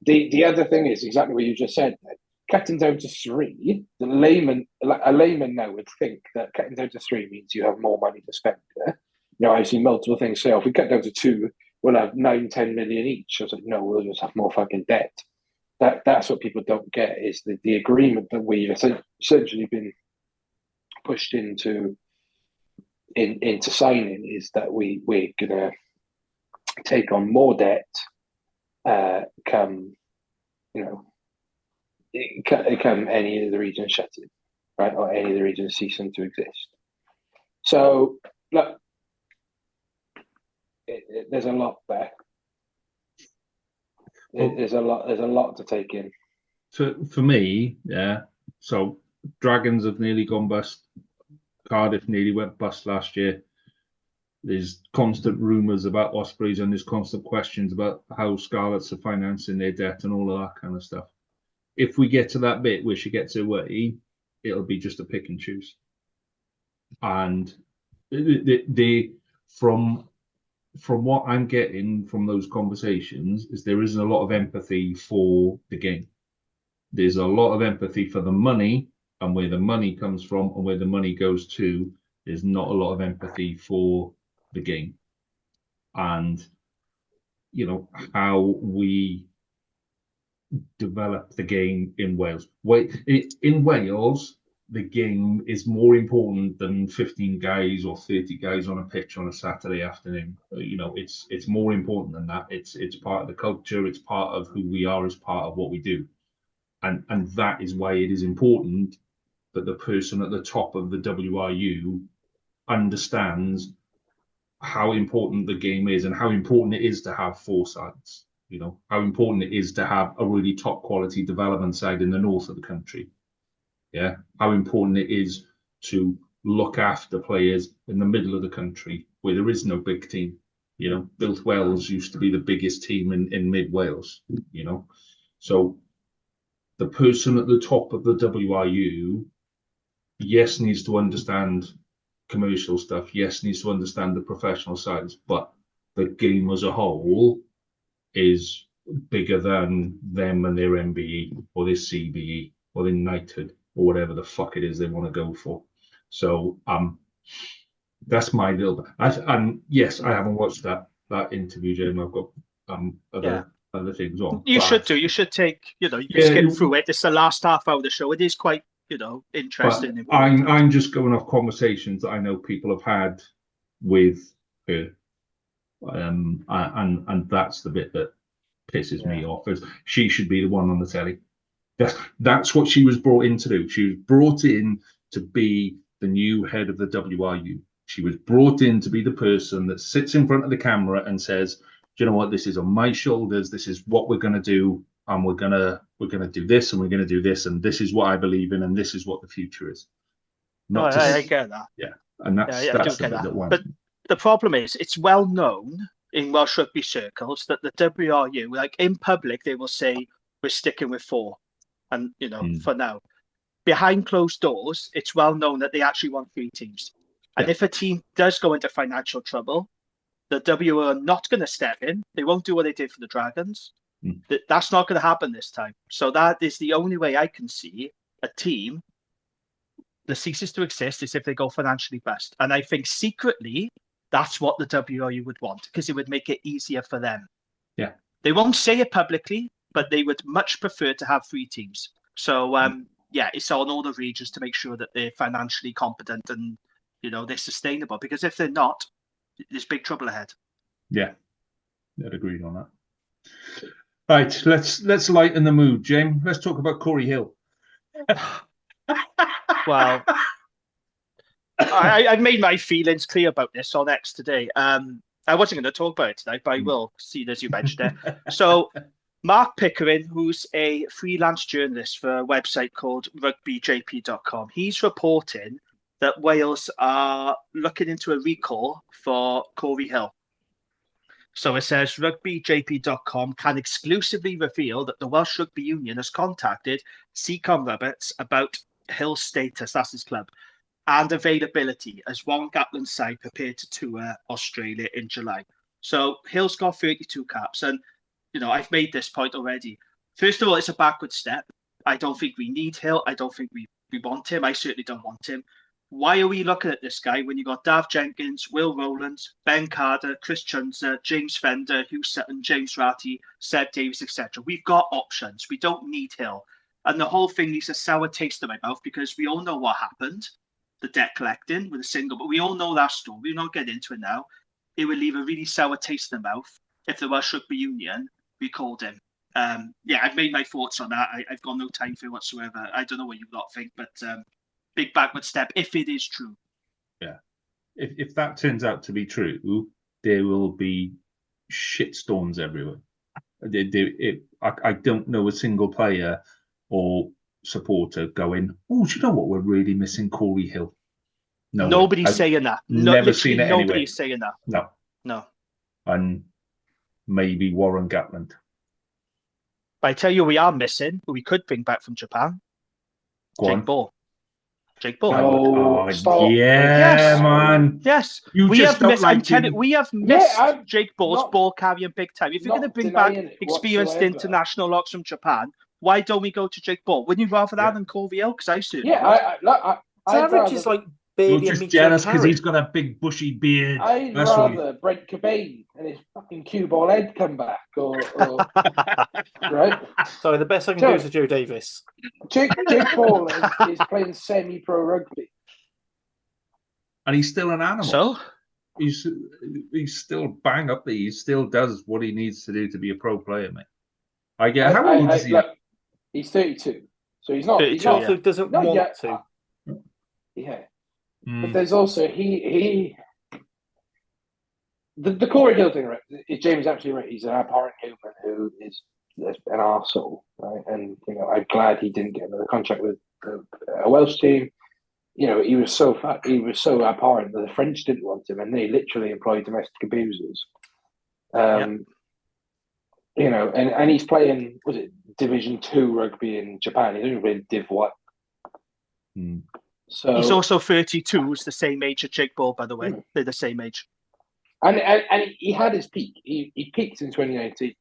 Speaker 6: the other thing is exactly what you just said. Then. Cutting down to 3, a layman now would think that cutting down to 3 means you have more money to spend. Yeah? You know, I see multiple things say, if we cut down to 2, we'll have 9-10 million each. I was like, no, we'll just have more fucking debt. That's what people don't get is the agreement that we've essentially been pushed into signing is that we're gonna take on more debt come any of the regions shutting, right, or any of the regions ceasing to exist. So look, there's a lot there. There's a lot to take in.
Speaker 3: For me, yeah. So Dragons have nearly gone bust. Cardiff nearly went bust last year. There's constant rumours about Ospreys and there's constant questions about how Scarlets are financing their debt and all of that kind of stuff. If we get to that bit where she gets away, it'll be just a pick and choose. And from what I'm getting from those conversations is there isn't a lot of empathy for the game. There's a lot of empathy for the money and where the money comes from and where the money goes to. There's not a lot of empathy for the game and how we develop the game in Wales. In Wales, the game is more important than 15 guys or 30 guys on a pitch on a Saturday afternoon. It's more important than that. It's part of the culture. It's part of who we are as part of what we do. And that is why it is important that the person at the top of the WRU understands how important the game is and how important it is to have 4 sides. How important it is to have a really top quality development side in the north of the country. Yeah, how important it is to look after players in the middle of the country where there is no big team. Built Wells used to be the biggest team in mid Wales. So the person at the top of the WRU, yes, needs to understand commercial stuff. Yes, needs to understand the professional sides, but the game as a whole is bigger than them and their MBE or their CBE or their knighthood or whatever the fuck it is they want to go for. So that's my little. And yes, I haven't watched that interview, Jim. I've got other things on.
Speaker 7: You should do. You should take. You can skip through it. It's the last half hour of the show. It is quite interesting.
Speaker 3: But I'm just going off conversations that I know people have had with her, and that's the bit that pisses me off. Is she should be the one on the telly. That's what she was brought in to do. She was brought in to be the new head of the WRU. She was brought in to be the person that sits in front of the camera and says, "Do you know what? This is on my shoulders. This is what we're going to do, and we're gonna do this, and we're going to do this, and this is what I believe in, and this is what the future is."
Speaker 7: I get that.
Speaker 3: Yeah, and that's
Speaker 7: I do get that. But the problem is, it's well known in Welsh rugby circles that the WRU, like in public, they will say we're sticking with 4, and for now. Behind closed doors, it's well known that they actually want 3 teams. And if a team does go into financial trouble, the WRU are not going to step in. They won't do what they did for the Dragons. That's not going to happen this time. So that is the only way I can see a team that ceases to exist is if they go financially bust. And I think secretly, that's what the WRU would want because it would make it easier for them.
Speaker 3: Yeah.
Speaker 7: They won't say it publicly, but they would much prefer to have 3 teams. So, it's on all the regions to make sure that they're financially competent and, they're sustainable. Because if they're not, there's big trouble ahead.
Speaker 3: Yeah, I'd agree on that. Right, let's lighten the mood, James. Let's talk about Corey Hill.
Speaker 7: Well, I made my feelings clear about this on X today. I wasn't going to talk about it tonight, but I will, see as you mentioned it. So, Mark Pickering, who's a freelance journalist for a website called rugbyjp.com, he's reporting that Wales are looking into a recall for Corey Hill. So it says rugbyjp.com can exclusively reveal that the Welsh Rugby Union has contacted Seacom Roberts about Hill's status, that's his club, and availability as Warren Gatland's side prepared to tour Australia in July. So Hill's got 32 caps, and I've made this point already. First of all, it's a backward step. I don't think we need Hill. I don't think we want him. I certainly don't want him. Why are we looking at this guy when you got Dav Jenkins, Will Rowlands, Ben Carter, Chris Chunza, James Fender, Hugh Sutton, James Ratty, Seb Davis, etc.? We've got options. We don't need Hill. And the whole thing leaves a sour taste in my mouth because we all know what happened, the debt collecting with a single, but we all know that story. We'll not get into it now. It would leave a really sour taste in the mouth if the Welsh Rugby Union recalled him. I've made my thoughts on that. I've got no time for it whatsoever. I don't know what you lot think, but big backward step if it is true.
Speaker 3: Yeah. If that turns out to be true, there will be shitstorms everywhere. I don't know a single player or supporter going, oh, do you know what? We're really missing Corey Hill. No,
Speaker 7: nobody's saying that.
Speaker 3: Never seen it anyway.
Speaker 7: Nobody's saying that. No.
Speaker 3: And maybe Warren Gatland.
Speaker 7: But I tell you, we are missing, who we could bring back from Japan. Jake Ball.
Speaker 6: Oh,
Speaker 3: yeah, man.
Speaker 7: Yes. We have missed Jake Ball's ball carrying big time. If you're going to bring back experienced international locks from Japan, why don't we go to Jake Ball? Wouldn't you rather that than Corey Hill? Because I certainly
Speaker 4: average is like
Speaker 3: you're just jealous because he's got a big bushy beard.
Speaker 6: I'd rather Brent Cobain and his fucking cue ball head come back, or right?
Speaker 4: Sorry, the best I can do is a Joe Davis.
Speaker 6: Jake Ball is playing semi-pro rugby,
Speaker 3: and he's still an animal.
Speaker 7: So
Speaker 3: he's still bang up there. He still does what he needs to do to be a pro player, mate. How old is he?
Speaker 6: He's 32, so he's not.
Speaker 4: He also doesn't want to.
Speaker 6: Yeah. But there's also the Corey Hill thing, right? James is absolutely right. He's an abhorrent human who is an arsehole, right? And I'm glad he didn't get another contract with a Welsh team. He was so abhorrent that the French didn't want him, and they literally employed domestic abusers. And he's playing Division 2 rugby in Japan. He's only playing Div 1. So
Speaker 7: he's also 32. He's the same age as Jake Ball, by the way. They're the same age.
Speaker 6: And he had his peak. He peaked in 2019.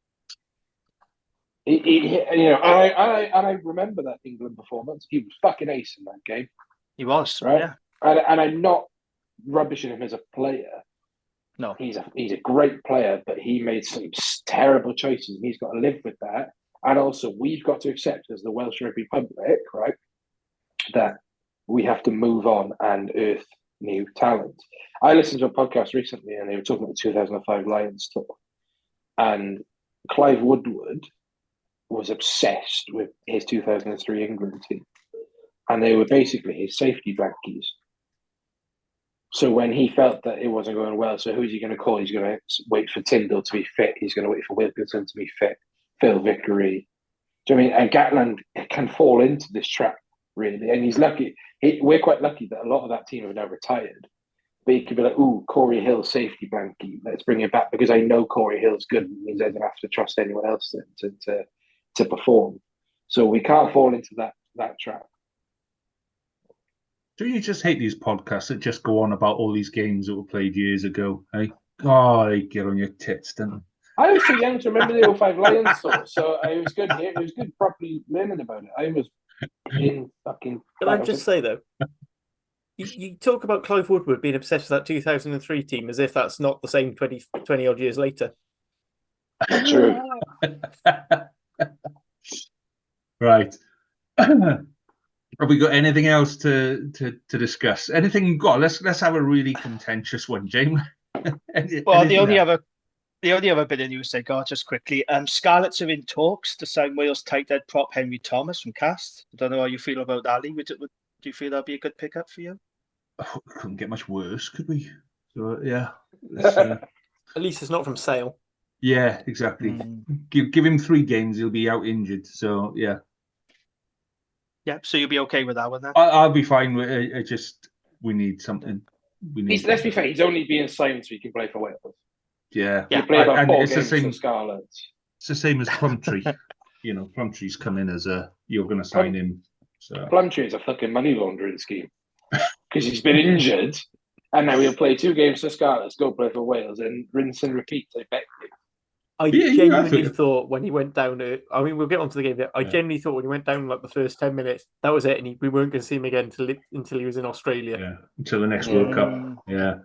Speaker 6: I remember that England performance. He was fucking ace in that game.
Speaker 7: He was,
Speaker 6: right?
Speaker 7: Yeah.
Speaker 6: And I'm not rubbishing him as a player.
Speaker 7: No,
Speaker 6: he's a great player, but he made some terrible choices, and he's got to live with that. And also, we've got to accept as the Welsh rugby public, right, that we have to move on and earth new talent. I listened to a podcast recently, and they were talking about the 2005 Lions tour, and Clive Woodward was obsessed with his 2003 England team, and they were basically his safety blankies. So when he felt that it wasn't going well, so who's he going to call? He's going to wait for Tyndall to be fit. He's going to wait for Wilkinson to be fit. Phil Vickery. Do you know what I mean? And Gatland can fall into this trap, really. And he's lucky. We're quite lucky that a lot of that team have now retired. But he could be like, ooh, Corey Hill, safety blankie. Let's bring him back because I know Corey Hill's good. It means I don't have to trust anyone else to perform. So we can't fall into that trap.
Speaker 3: Do you just hate these podcasts that just go on about all these games that were played years ago? Hey? Oh, they get on your tits, don't they?
Speaker 6: I was too young to remember the 05 Lions stuff, so it was good. It was good properly learning about it. I was in fucking...
Speaker 4: Can I just say, though, you talk about Clive Woodward being obsessed with that 2003 team as if that's not the same 20-odd years later.
Speaker 6: True.
Speaker 3: Right. Have we got anything else to discuss? Anything? God, let's have a really contentious one, James.
Speaker 7: Well, the only other bit of news I got just quickly. Scarlets are in talks to sign Wales tight end prop Henry Thomas from Cast. I don't know how you feel about that, Lee. Do you feel that'd be a good pickup for you?
Speaker 3: Oh, couldn't get much worse, could we? So yeah.
Speaker 4: At least it's not from Sale.
Speaker 3: Yeah, exactly. Give him 3 games, he'll be out injured. So yeah.
Speaker 7: Yeah, so you'll be okay with that one then?
Speaker 3: I'll be fine with it. We need something.
Speaker 6: Let's be fair, he's only being signed so he can play for Wales.
Speaker 3: Yeah.
Speaker 6: He played about 4 games for Scarlets.
Speaker 3: It's the same as Plumtree. Plumtree's come in as you're going to sign him. So.
Speaker 6: Plumtree is a fucking money laundering scheme. because he's been injured, and now he'll play 2 games for Scarlets, go play for Wales, and rinse and repeat. I bet you.
Speaker 4: I
Speaker 3: Yeah,
Speaker 4: genuinely
Speaker 3: yeah,
Speaker 4: thought when he went down, I mean, we'll get onto the game there. I genuinely thought when he went down like the first 10 minutes, that was it, and we weren't going to see him again until he was in Australia.
Speaker 3: Yeah, until the next World Cup. Yeah.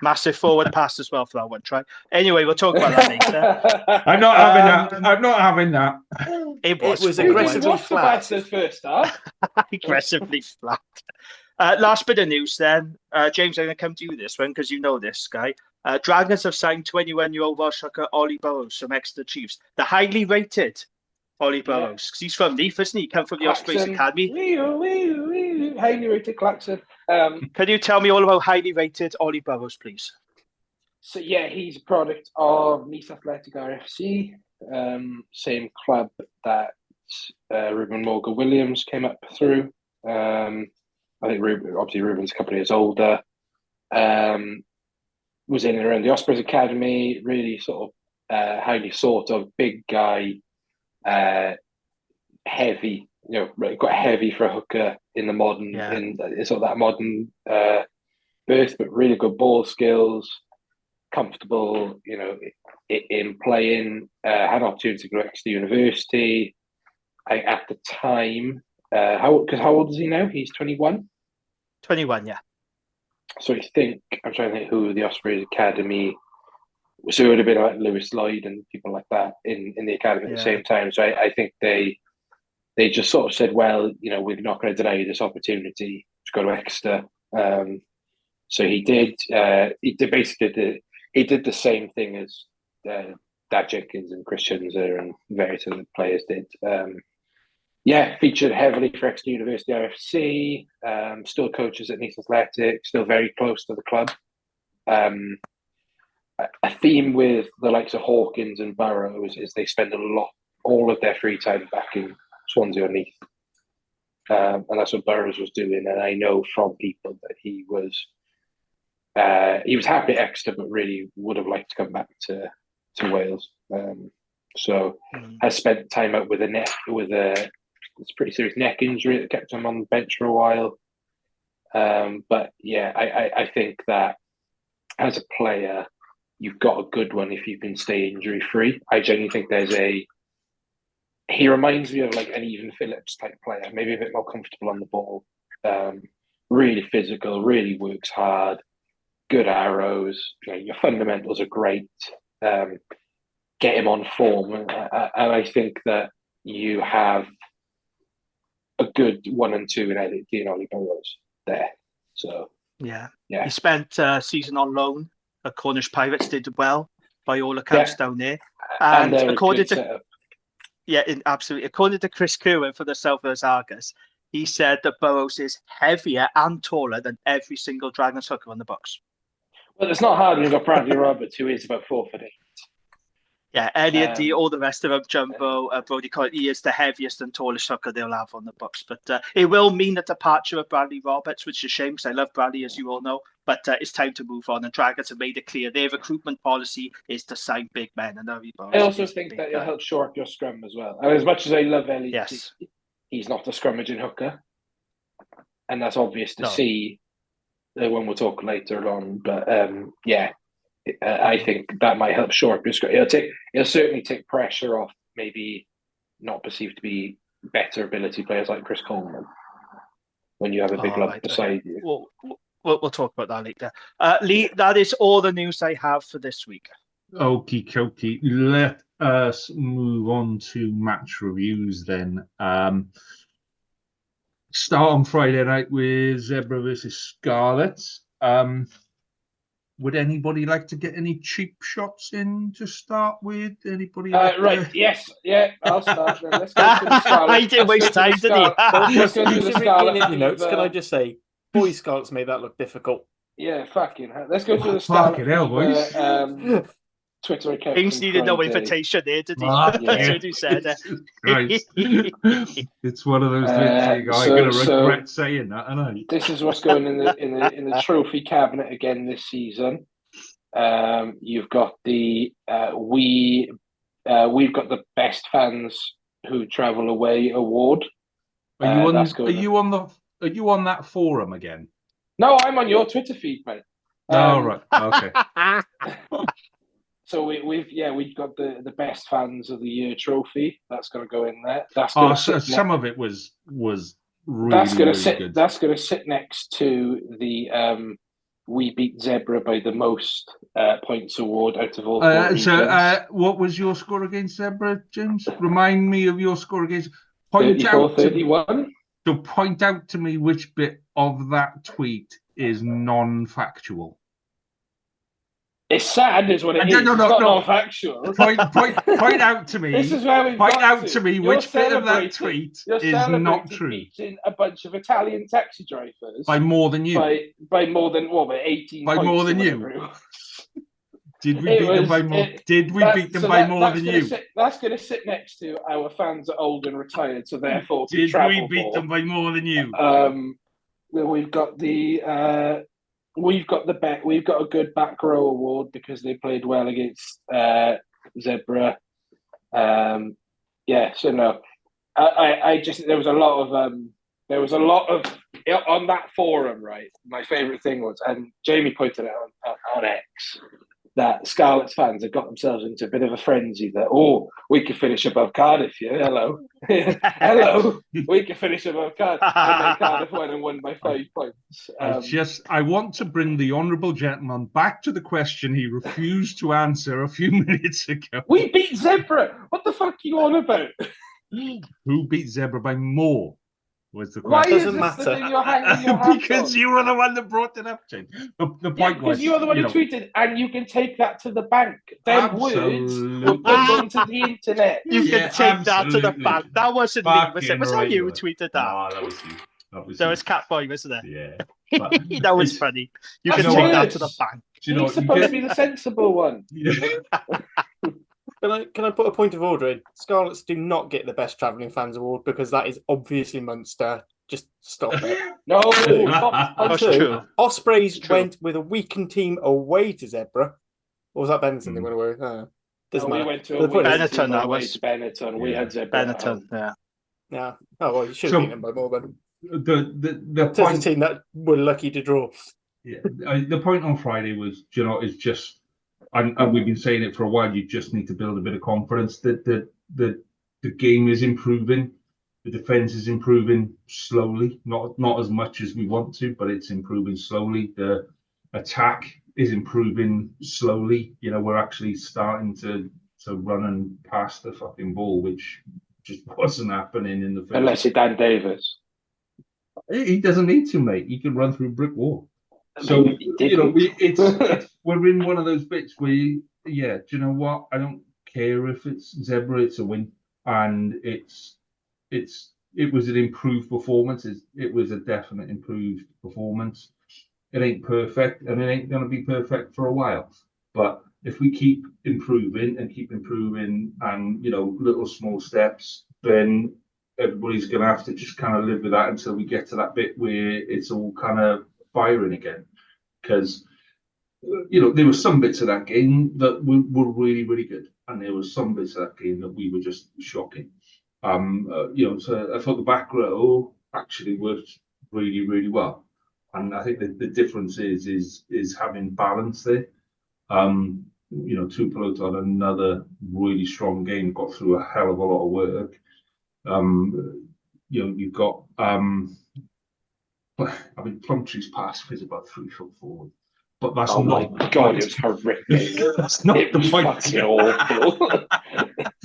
Speaker 7: Massive forward pass as well for that one try. Anyway, we'll talk about that later.
Speaker 3: I'm not having that. I'm not having that.
Speaker 7: It
Speaker 4: was
Speaker 7: was
Speaker 4: aggressively
Speaker 6: What's the
Speaker 4: flat.
Speaker 6: bastard first half?
Speaker 7: aggressively flat. Last bit of news then. James, I'm going to come to you with this one because you know this guy. Dragons have signed 21-year-old Welsh hooker Ollie Burrows from Exeter Chiefs. The highly rated Ollie Burrows, because he's from Leith, isn't he? He come from the Ospreys Academy.
Speaker 6: Highly rated Claxon.
Speaker 7: Can you tell me all about highly rated Ollie Burrows, please?
Speaker 6: So yeah, he's a product of Nice Athletic RFC, same club that Ruben Morgan Williams came up through. I think Ruben's a couple of years older. Was in and around the Ospreys Academy, really sort of highly sought of, big guy, heavy, quite heavy for a hooker in the modern, in sort of that modern birth, but really good ball skills, comfortable, in playing, had an opportunity to go to Exeter University. At the time, how old is he now? He's 21?
Speaker 7: 21, yeah.
Speaker 6: So I'm trying to think who the Ospreys Academy, so it would have been like Lewis Lloyd and people like that in the academy at the same time. So I think they just sort of said, well, we're not going to deny you this opportunity to go to Exeter. So he did. He did the same thing as Dad Jenkins and Chris Chinzer and various other players did. Featured heavily for Exeter University RFC, still coaches at Nice Athletic, still very close to the club. A theme with the likes of Hawkins and Burrows is they spend all of their free time back in Swansea or Nice. And that's what Burrows was doing. And I know from people that he was happy at Exeter, but really would have liked to come back to Wales. So has spent time out with it's a pretty serious neck injury that kept him on the bench for a while. But yeah, I think that as a player, you've got a good one if you can stay injury free. I genuinely think he reminds me of like an Even Phillips type player, maybe a bit more comfortable on the ball, really physical, really works hard, good arrows. Your fundamentals are great. Get him on form, and I think that you have a good 1 and 2 in Elliot and Ollie Burrows there. So
Speaker 7: yeah. He spent a season on loan at Cornish Pirates, did well by all accounts down there. And according to absolutely. According to Chris Curran for the South Wales Argus, he said that Burrows is heavier and taller than every single Dragons hooker on the books.
Speaker 6: Well, it's not hard when you've got Bradley Roberts, who is about 4'8".
Speaker 7: Yeah, Elliot D, all the rest of them, Jumbo, Brody Coyle, he is the heaviest and tallest hooker they'll have on the books. But it will mean a departure of Bradley Roberts, which is a shame because I love Bradley, as you all know. But it's time to move on. And Dragons have made it clear their recruitment policy is to sign big men. And
Speaker 6: I also think that it'll help shore up your scrum as well. And as much as I love Elliot, he's not a scrummaging hooker. And that's obvious to see when we'll talk later on. But I think that might help shore up your scrum. It'll certainly take pressure off maybe not perceived to be better ability players like Chris Coleman when you have a big lump beside you.
Speaker 7: We'll talk about that later. Lee, that is all the news I have for this week.
Speaker 3: Okie dokie. Let us move on to match reviews then. Start on Friday night with Zebra versus Scarlets. Would anybody like to get any cheap shots in to start with? Anybody?
Speaker 6: Right, yes, yeah, I'll start then. Let's go to the Scarlet.
Speaker 7: He didn't waste time, did he?
Speaker 6: Let's go to the Scarlet.
Speaker 4: Notes, can I just say, boys Scarlets made that look difficult.
Speaker 6: Yeah, fucking hell. Let's go to the Scarlet.
Speaker 3: Fucking hell, boys.
Speaker 6: Twitter account.
Speaker 7: James needed no invitation there, did he? That's what he said.
Speaker 3: It's one of those things I'm going to regret saying that, aren't I?
Speaker 6: This is what's going in the trophy cabinet again this season. You've got the we've got the best fans who travel away award.
Speaker 3: Are you on that forum again?
Speaker 6: No, I'm on your Twitter feed, mate.
Speaker 3: Right. Okay.
Speaker 6: So we've got the best fans of the year trophy. That's going to go in there. That's going to
Speaker 3: some of it was really,
Speaker 6: that's going to
Speaker 3: really
Speaker 6: sit.
Speaker 3: good.
Speaker 6: That's going to sit next to the we beat Zebra by the most points award out of all four regions.
Speaker 3: What was your score against Zebra, James? Remind me of your score against.
Speaker 6: 34-31.
Speaker 3: So point out to me which bit of that tweet is non-factual.
Speaker 6: It's sad, is what it is. It's not non-factual.
Speaker 3: Point out to me.
Speaker 6: This is where we've
Speaker 3: point
Speaker 6: got
Speaker 3: out
Speaker 6: to
Speaker 3: me which bit of that tweet is not true.
Speaker 6: Beating a bunch of Italian taxi drivers
Speaker 3: by more than you.
Speaker 6: By more than by 18.
Speaker 3: By more than you. Did we beat them by more? Did we beat them by more than you?
Speaker 6: That's going to sit next to our fans are old and retired, so therefore
Speaker 3: did we beat them by more than you?
Speaker 6: We've got the. We've got a good back row award because they played well against Zebra. So no, I just there was a lot of on that forum, right? My favorite thing was, and Jamie pointed out on X, that Scarlets fans have got themselves into a bit of a frenzy that, we could finish above Cardiff, yeah, hello. Hello, we could finish above Cardiff. And then Cardiff went and won by 5 points.
Speaker 3: I want to bring the honourable gentleman back to the question he refused to answer a few minutes ago.
Speaker 6: We beat Zebra. What the fuck are you on about?
Speaker 3: Who beat Zebra by more? Was the question.
Speaker 6: Why is this the thing you're hanging your hat
Speaker 3: because
Speaker 6: on?
Speaker 3: you were the one that brought it up, Jane. The point was,
Speaker 6: because you were the one who tweeted, and you can take that to the bank. Them words were put onto the internet.
Speaker 7: You can take that to the bank. That wasn't me. Was that you who tweeted that?
Speaker 3: No, that was you.
Speaker 7: That was Catboy, wasn't it?
Speaker 3: Yeah.
Speaker 7: That was funny. You can take that to the bank.
Speaker 6: He's supposed to be the sensible one.
Speaker 4: Can I put a point of order in? Scarlets do not get the Best Travelling Fans Award because that is obviously Munster. Just stop it.
Speaker 6: No,
Speaker 7: that's true.
Speaker 4: Ospreys went with a weakened team away to Zebra. Or was that Benetton they went away?
Speaker 6: We went to
Speaker 7: Benetton. That was
Speaker 6: Benetton. We had Zebra.
Speaker 7: Benetton.
Speaker 4: Yeah. Oh well, you should have beaten them by more then.
Speaker 3: The
Speaker 4: point, a team that were lucky to draw.
Speaker 3: Yeah. The point on Friday was, is just. And we've been saying it for a while. You just need to build a bit of confidence that the game is improving, the defense is improving slowly, not as much as we want to, but it's improving slowly. The attack is improving slowly. We're actually starting to run and pass the fucking ball, which just wasn't happening in the first.
Speaker 6: Unless it's Dan Davis.
Speaker 3: He doesn't need to, mate. He can run through a brick wall. So we're in one of those bits where do you know what? I don't care if it's Zebra, it's a win, and it was an improved performance. It was a definite improved performance. It ain't perfect, and it ain't going to be perfect for a while. But if we keep improving, and little small steps, then everybody's going to have to just kind of live with that until we get to that bit where it's all kind of firing again, because there were some bits of that game that were really, really good, and there were some bits of that game that we were just shocking. So I thought the back row actually worked really, really well, and I think the difference is having balance there. Tupelo had another really strong game, got through a hell of a lot of work. You've got Plumtree's pass was about 3 foot forward, but that's not.
Speaker 6: My God, it was horrific.
Speaker 3: That's not the point.
Speaker 6: Fucking awful.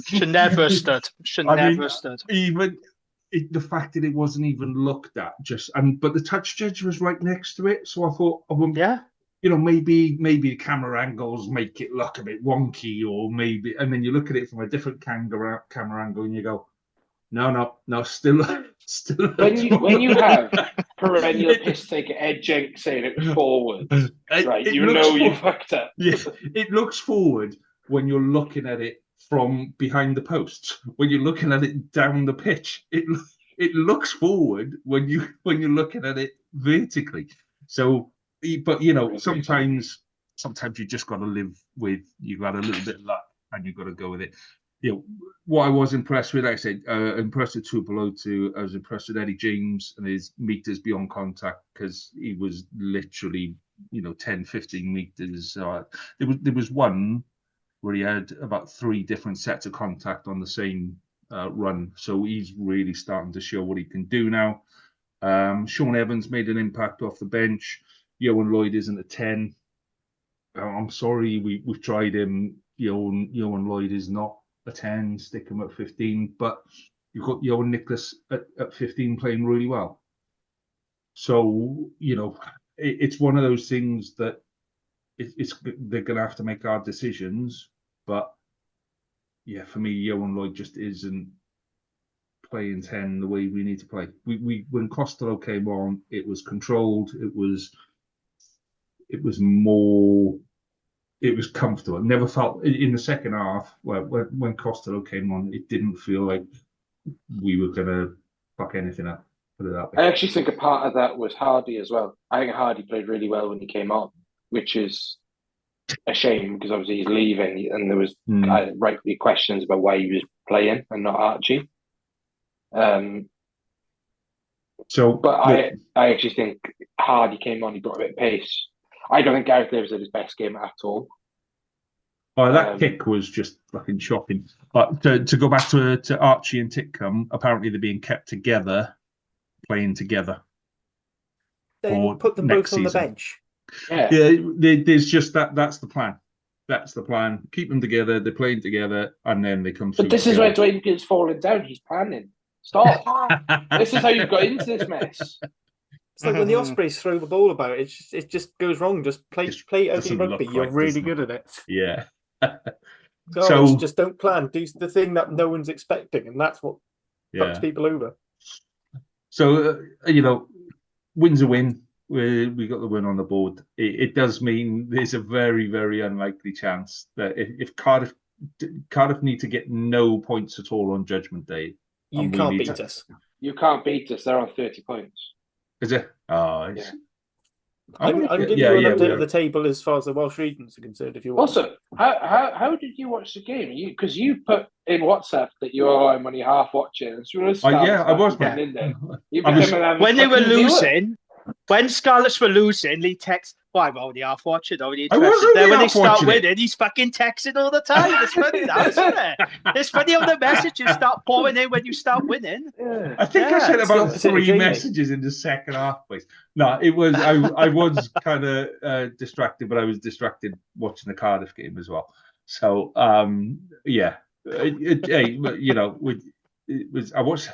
Speaker 7: Should never stood.
Speaker 3: Even the fact that it wasn't even looked at, but the touch judge was right next to it, so I thought, maybe the camera angles make it look a bit wonky, or maybe, and then you look at it from a different camera angle and you go, no, still. When
Speaker 6: you have perennial piss taker Ed Jenks saying it was forward, right? You fucked up.
Speaker 3: Yeah, it looks forward when you're looking at it from behind the posts. When you're looking at it down the pitch, it looks forward when you're looking at it vertically. So, but sometimes you just got to live with. You got a little bit of luck, and you got to go with it. what I was impressed with, like I said, impressed with Tupelotu. I was impressed with Eddie James and his meters beyond contact, because he was literally, 10, 15 meters. There was one where he had about 3 different sets of contact on the same run. So he's really starting to show what he can do now. Sean Evans made an impact off the bench. Johan Lloyd isn't a 10. I'm sorry, we've tried him. Johan Lloyd is not a 10. Stick him at 15. But you've got Johan Nicholas at 15 playing really well. So, it's one of those things that they're going to have to make hard decisions. But, yeah, for me, Johan Lloyd just isn't playing 10 the way we need to play. When Costello came on, it was controlled. It was more. It was comfortable. It never felt in the second half. When Costello came on, it didn't feel like we were gonna fuck anything up. Put it that way.
Speaker 6: I actually think a part of that was Hardy as well. I think Hardy played really well when he came on, which is a shame because obviously he's leaving, and there was rightly questions about why he was playing and not Archie. But I actually think Hardy came on. He brought a bit of pace. I don't think Gareth Davis had his best game at all.
Speaker 3: Oh, that kick was just fucking shocking. But to go back to Archie and Titcombe, apparently they're being kept together, playing together.
Speaker 4: Then put them both on the bench.
Speaker 6: Yeah,
Speaker 3: there's just that's the plan. That's the plan. Keep them together. They're playing together, and then they come through.
Speaker 6: But this is where Dwayne is falling down. He's planning. Stop. This is how you got into this mess.
Speaker 4: It's like when the Ospreys throw the ball about, it just goes wrong. Just play open rugby. You're really good at it.
Speaker 3: Yeah.
Speaker 4: So just don't plan. Do the thing that no one's expecting, and that's what fucks people over.
Speaker 3: So win's a win. We got the win on the board. It does mean there's a very, very unlikely chance that if Cardiff need to get no points at all on Judgment Day,
Speaker 4: you can't beat us.
Speaker 6: You can't beat us. They're on 30 points.
Speaker 3: Is it? Oh,
Speaker 6: yeah.
Speaker 4: I'm giving you an update of the table as far as the Welsh regions are concerned. If you want.
Speaker 6: Also, how did you watch the game? Because you put in WhatsApp that you are only half watching.
Speaker 3: I was.
Speaker 6: In there.
Speaker 7: When they were losing, when Scarlets were losing, Lee texts, I'm only half watching, only interested. Then when they start winning, he's fucking texting all the time. It's funny now, isn't it? It's funny how the messages start pouring in when you start winning.
Speaker 6: Yeah.
Speaker 3: I think I sent about 3 messages in the second half, please. No, it was I was kind of distracted, but I was distracted watching the Cardiff game as well. So yeah, it was. I watched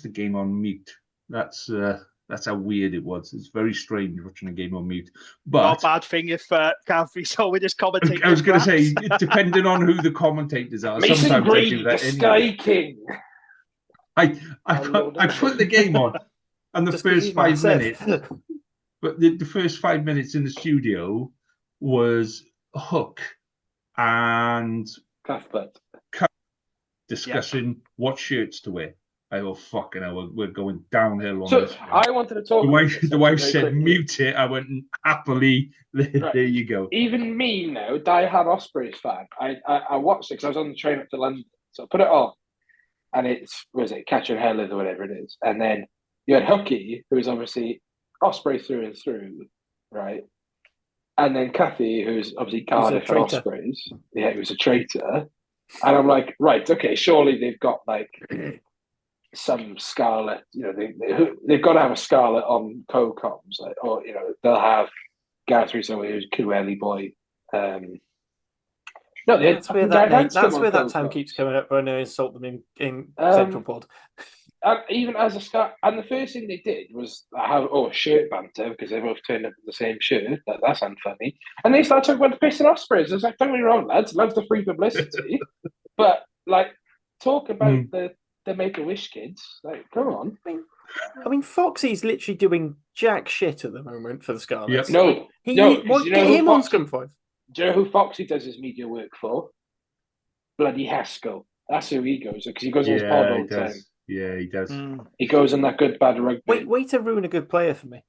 Speaker 3: the game on mute. That's how weird it was. It's very strange watching a game on mute. But
Speaker 7: not a bad thing if Catherine saw with his commentating.
Speaker 3: I was going to say, depending on who the commentators are,
Speaker 6: Mason
Speaker 3: sometimes
Speaker 6: Green,
Speaker 3: I do that
Speaker 6: the
Speaker 3: anyway.
Speaker 6: Sky King.
Speaker 3: I put the game on, and the first 5 minutes. But the first 5 minutes in the studio was Hook and
Speaker 6: Cuthbert
Speaker 3: discussing what shirts to wear. I go, fucking hell, we're going downhill on this.
Speaker 6: I wanted to talk
Speaker 3: the wife said, quickly. Mute it. I went, happily, there you go.
Speaker 6: Even me now, die-hard Ospreys fan, I watched it because I was on the train up to London. So I put it on, and was it Catching Hellers or whatever it is. And then you had Hooky, who is obviously Osprey through and through, right? And then Cathy, who's obviously Cardiff and Ospreys. Yeah, he was a traitor. And I'm like, right, okay, surely they've got like some Scarlet, they've got to have a Scarlet on co-coms, or they'll have Gareth Rees, who's Kueli boy. No,
Speaker 4: that's where that time keeps coming up when I insult them in Central Pod.
Speaker 6: And even as a start, and the first thing they did was have shirt banter because they both turned up in the same shirt. That's unfunny. And they started talking about the piss and Ospreys. I was like, don't get me wrong, lads, love the free publicity, but like talk about the Make-A-Wish kids. Like, come on.
Speaker 4: I mean, Foxy's literally doing jack shit at the moment for the Scarlets.
Speaker 6: Yep.
Speaker 4: Get him on Scrum 5.
Speaker 6: Do you know who Foxy does his media work for? Bloody Haskell. That's who he goes because he goes on his pod all the time.
Speaker 3: Yeah, he does.
Speaker 6: He goes on that good bad rugby.
Speaker 4: Wait to ruin a good player for me.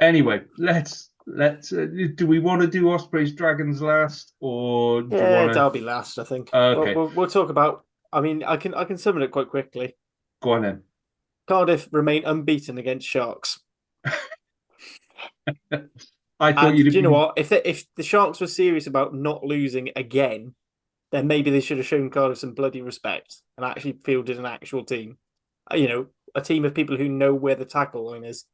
Speaker 3: Anyway, let's. Do we want to do Ospreys Dragons last, or
Speaker 4: Derby last? I think.
Speaker 3: Okay,
Speaker 4: we'll talk about I mean, I can summon it quite quickly.
Speaker 3: Go on then.
Speaker 4: Cardiff remain unbeaten against Sharks.
Speaker 3: I thought
Speaker 4: And
Speaker 3: you'd
Speaker 4: do you know
Speaker 3: been...
Speaker 4: what? If the Sharks were serious about not losing again, then maybe they should have shown Cardiff some bloody respect and actually fielded an actual team. You know, a team of people who know where the tackle line is.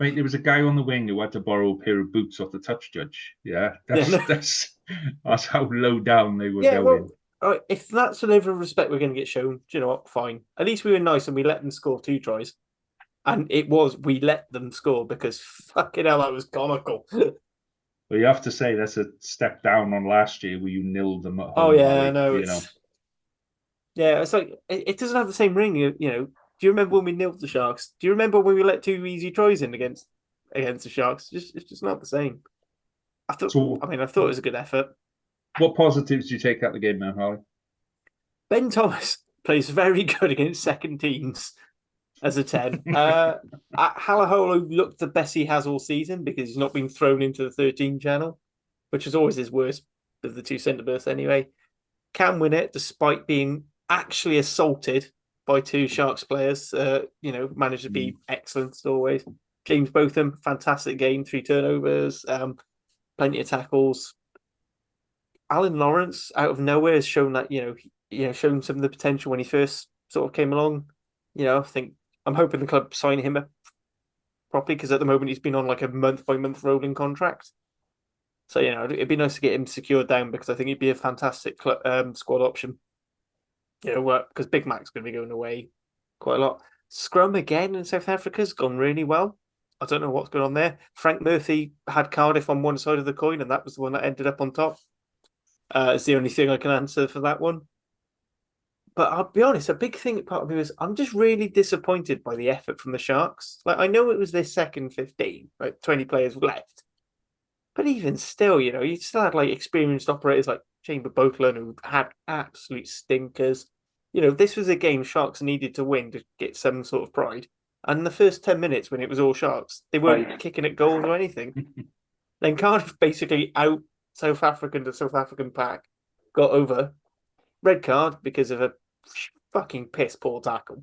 Speaker 3: Mate, there was a guy on the wing who had to borrow a pair of boots off the touch judge. Yeah, that's how low down they were going.
Speaker 4: Well, all right, if that's the level of respect we're going to get shown, do you know what? Fine. At least we were nice and we let them score 2 tries. And we let them score because fucking hell, that was comical.
Speaker 3: Well, you have to say that's a step down on last year where you nilled them at home.
Speaker 4: Oh yeah, no,
Speaker 3: it's
Speaker 4: yeah, it's like it doesn't have the same ring. You know, do you remember when we nilled the Sharks? Do you remember when we let 2 easy tries in against the Sharks? It's just not the same. I thought it was a good effort.
Speaker 3: What positives do you take out the game, man, Harley?
Speaker 4: Ben Thomas plays very good against second teams as a 10. Halaholo looked the best he has all season because he's not been thrown into the 13 channel, which is always his worst of the 2 centre-backs anyway. Can win it despite being actually assaulted by 2 Sharks players. Managed to be excellent as always. James Botham, fantastic game, 3 turnovers, plenty of tackles. Alan Lawrence, out of nowhere, has shown that shown some of the potential when he first sort of came along. I think I'm hoping the club sign him up properly because at the moment he's been on like a month-by-month rolling contract. So it'd be nice to get him secured down because I think he'd be a fantastic squad option. Because Big Mac's going to be going away quite a lot. Scrum again in South Africa's gone really well. I don't know what's going on there. Frank Murphy had Cardiff on one side of the coin, and that was the one that ended up on top. It's the only thing I can answer for that one. But I'll be honest, a big thing part of me was I'm just really disappointed by the effort from the Sharks. Like, I know it was their second 15, like 20 players left. But even still, you still had like experienced operators like Chamber Boatland who had absolute stinkers. This was a game Sharks needed to win to get some sort of pride. And the first 10 minutes when it was all Sharks, they weren't kicking at goals or anything. Then Cardiff basically out South African to South African pack, got over, red card because of a fucking piss poor tackle.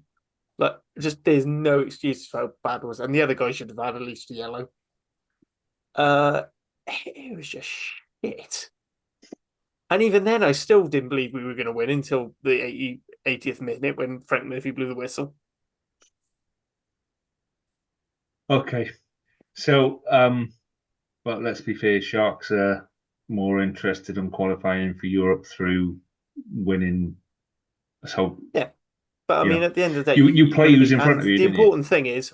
Speaker 4: Like, just there's no excuse for how bad it was. And the other guy should have had at least a yellow. It was just shit. And even then, I still didn't believe we were going to win until the 80th minute when Frank Murphy blew the whistle.
Speaker 3: Okay. So, but let's be fair, Sharks are more interested in qualifying for Europe through winning. So
Speaker 4: yeah, but I mean, at the end of the day,
Speaker 3: you play who's in front of you.
Speaker 4: The important thing is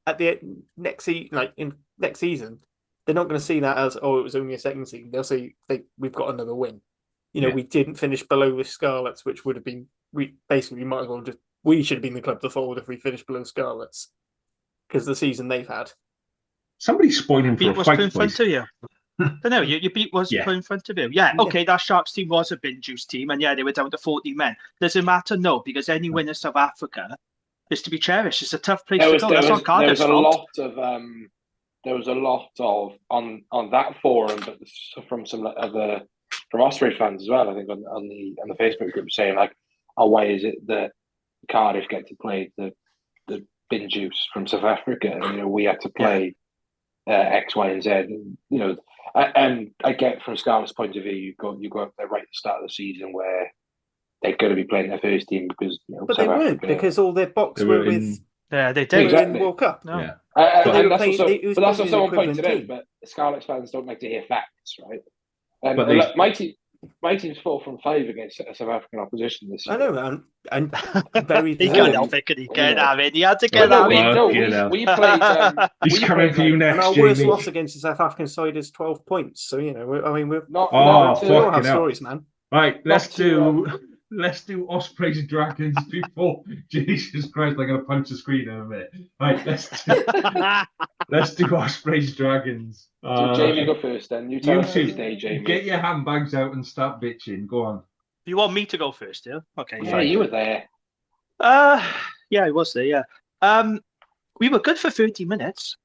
Speaker 4: at the next season, they're not going to see that as it was only a second season. They'll see we've got another win. We didn't finish below the Scarlets, which would have been we might as well we should have been the club to forward if we finished below Scarlets because the season they've had.
Speaker 3: Somebody's spoiling for a fight,
Speaker 7: in front of you. No, you beat was put in front of you. Yeah, okay, that Sharks team was a bin juice team, and they were down to 40 men. Does it matter? No, because any win in South Africa is to be cherished. It's a tough place to go. That's not Cardiff's fault.
Speaker 6: There was a lot of on that forum, but from some other Osprey fans as well. I think on the Facebook group saying like, "Oh, why is it that Cardiff get to play the bin juice from South Africa? And, we had to play X, Y, and Z." And, and I get from Scarlett's point of view, you go up there right at the start of the season where they're going to be playing their first team because
Speaker 4: but South they weren't Africa, because all their box were with.
Speaker 7: Yeah, they did.
Speaker 6: Exactly.
Speaker 4: In World Cup.
Speaker 7: No.
Speaker 6: Yeah. And that's what someone pointed out. But Scarlets fans don't like to hear facts, right? But my team's 4 from 5 against South African opposition this year.
Speaker 4: I know, and very.
Speaker 7: He can't help it. He can't have it. He had to get that in.
Speaker 6: We played.
Speaker 3: He's coming for you next.
Speaker 4: And our worst loss against the South African side is 12 points. So we're
Speaker 3: not. Oh, fucking hell.
Speaker 4: Stories, man.
Speaker 3: Right, let's do Ospreys Dragons before Jesus Christ. I'm gonna punch the screen in a minute. Right, let's do Ospreys Dragons.
Speaker 6: So Jamie, go first. Then you tell us today, Jamie.
Speaker 3: Get your handbags out and start bitching. Go on.
Speaker 7: You want me to go first? Yeah. Okay.
Speaker 6: Yeah, you were there.
Speaker 7: Yeah, I was there. Yeah. We were good for 30 minutes.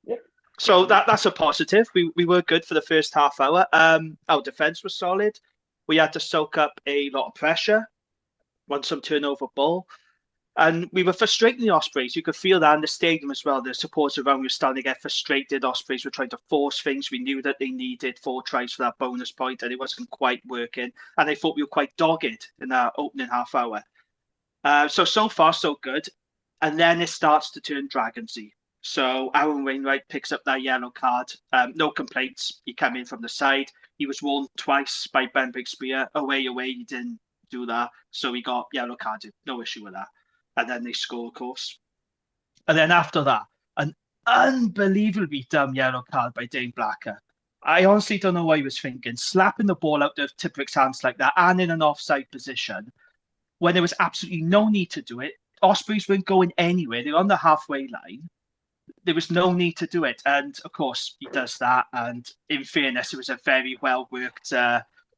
Speaker 6: Yep.
Speaker 7: So that's a positive. We were good for the first half hour. Our defense was solid. We had to soak up a lot of pressure, won some turnover ball. And we were frustrating the Ospreys. You could feel that in the stadium as well. The supporters around were starting to get frustrated. Ospreys were trying to force things. We knew that they needed 4 tries for that bonus point, and it wasn't quite working. And they thought we were quite dogged in that opening half hour. So far, so good. And then it starts to turn Dragonsy. So Aaron Wainwright picks up that yellow card. No complaints. He came in from the side. He was warned twice by Ben Bixby. Away, he didn't do that. So he got yellow carded. No issue with that. And then they score, of course. And then after that, an unbelievably dumb yellow card by Dane Blacker. I honestly don't know what he was thinking. Slapping the ball out of Tipurick's hands like that and in an offside position when there was absolutely no need to do it. Ospreys weren't going anywhere. They were on the halfway line. There was no need to do it. And, of course, he does that. And in fairness, it was a very well-worked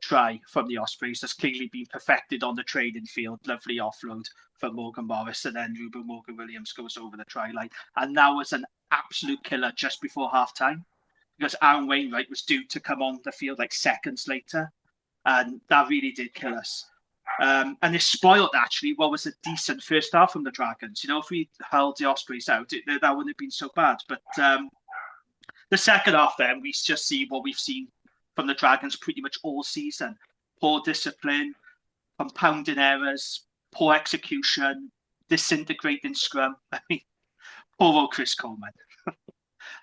Speaker 7: try from the Ospreys. That's clearly been perfected on the training field. Lovely offload for Morgan Morris, and then Ruben Morgan-Williams goes over the try line. And that was an absolute killer just before half-time, because Aaron Wainwright was due to come on the field like seconds later, and that really did kill us. And it spoiled, actually, what was a decent first half from the Dragons. You know, if we held the Ospreys out, that wouldn't have been so bad. But the second half, then, we just see what we've seen from the Dragons pretty much all season. Poor discipline, compounding errors, poor execution, disintegrating scrum. I mean, poor old Chris Coleman.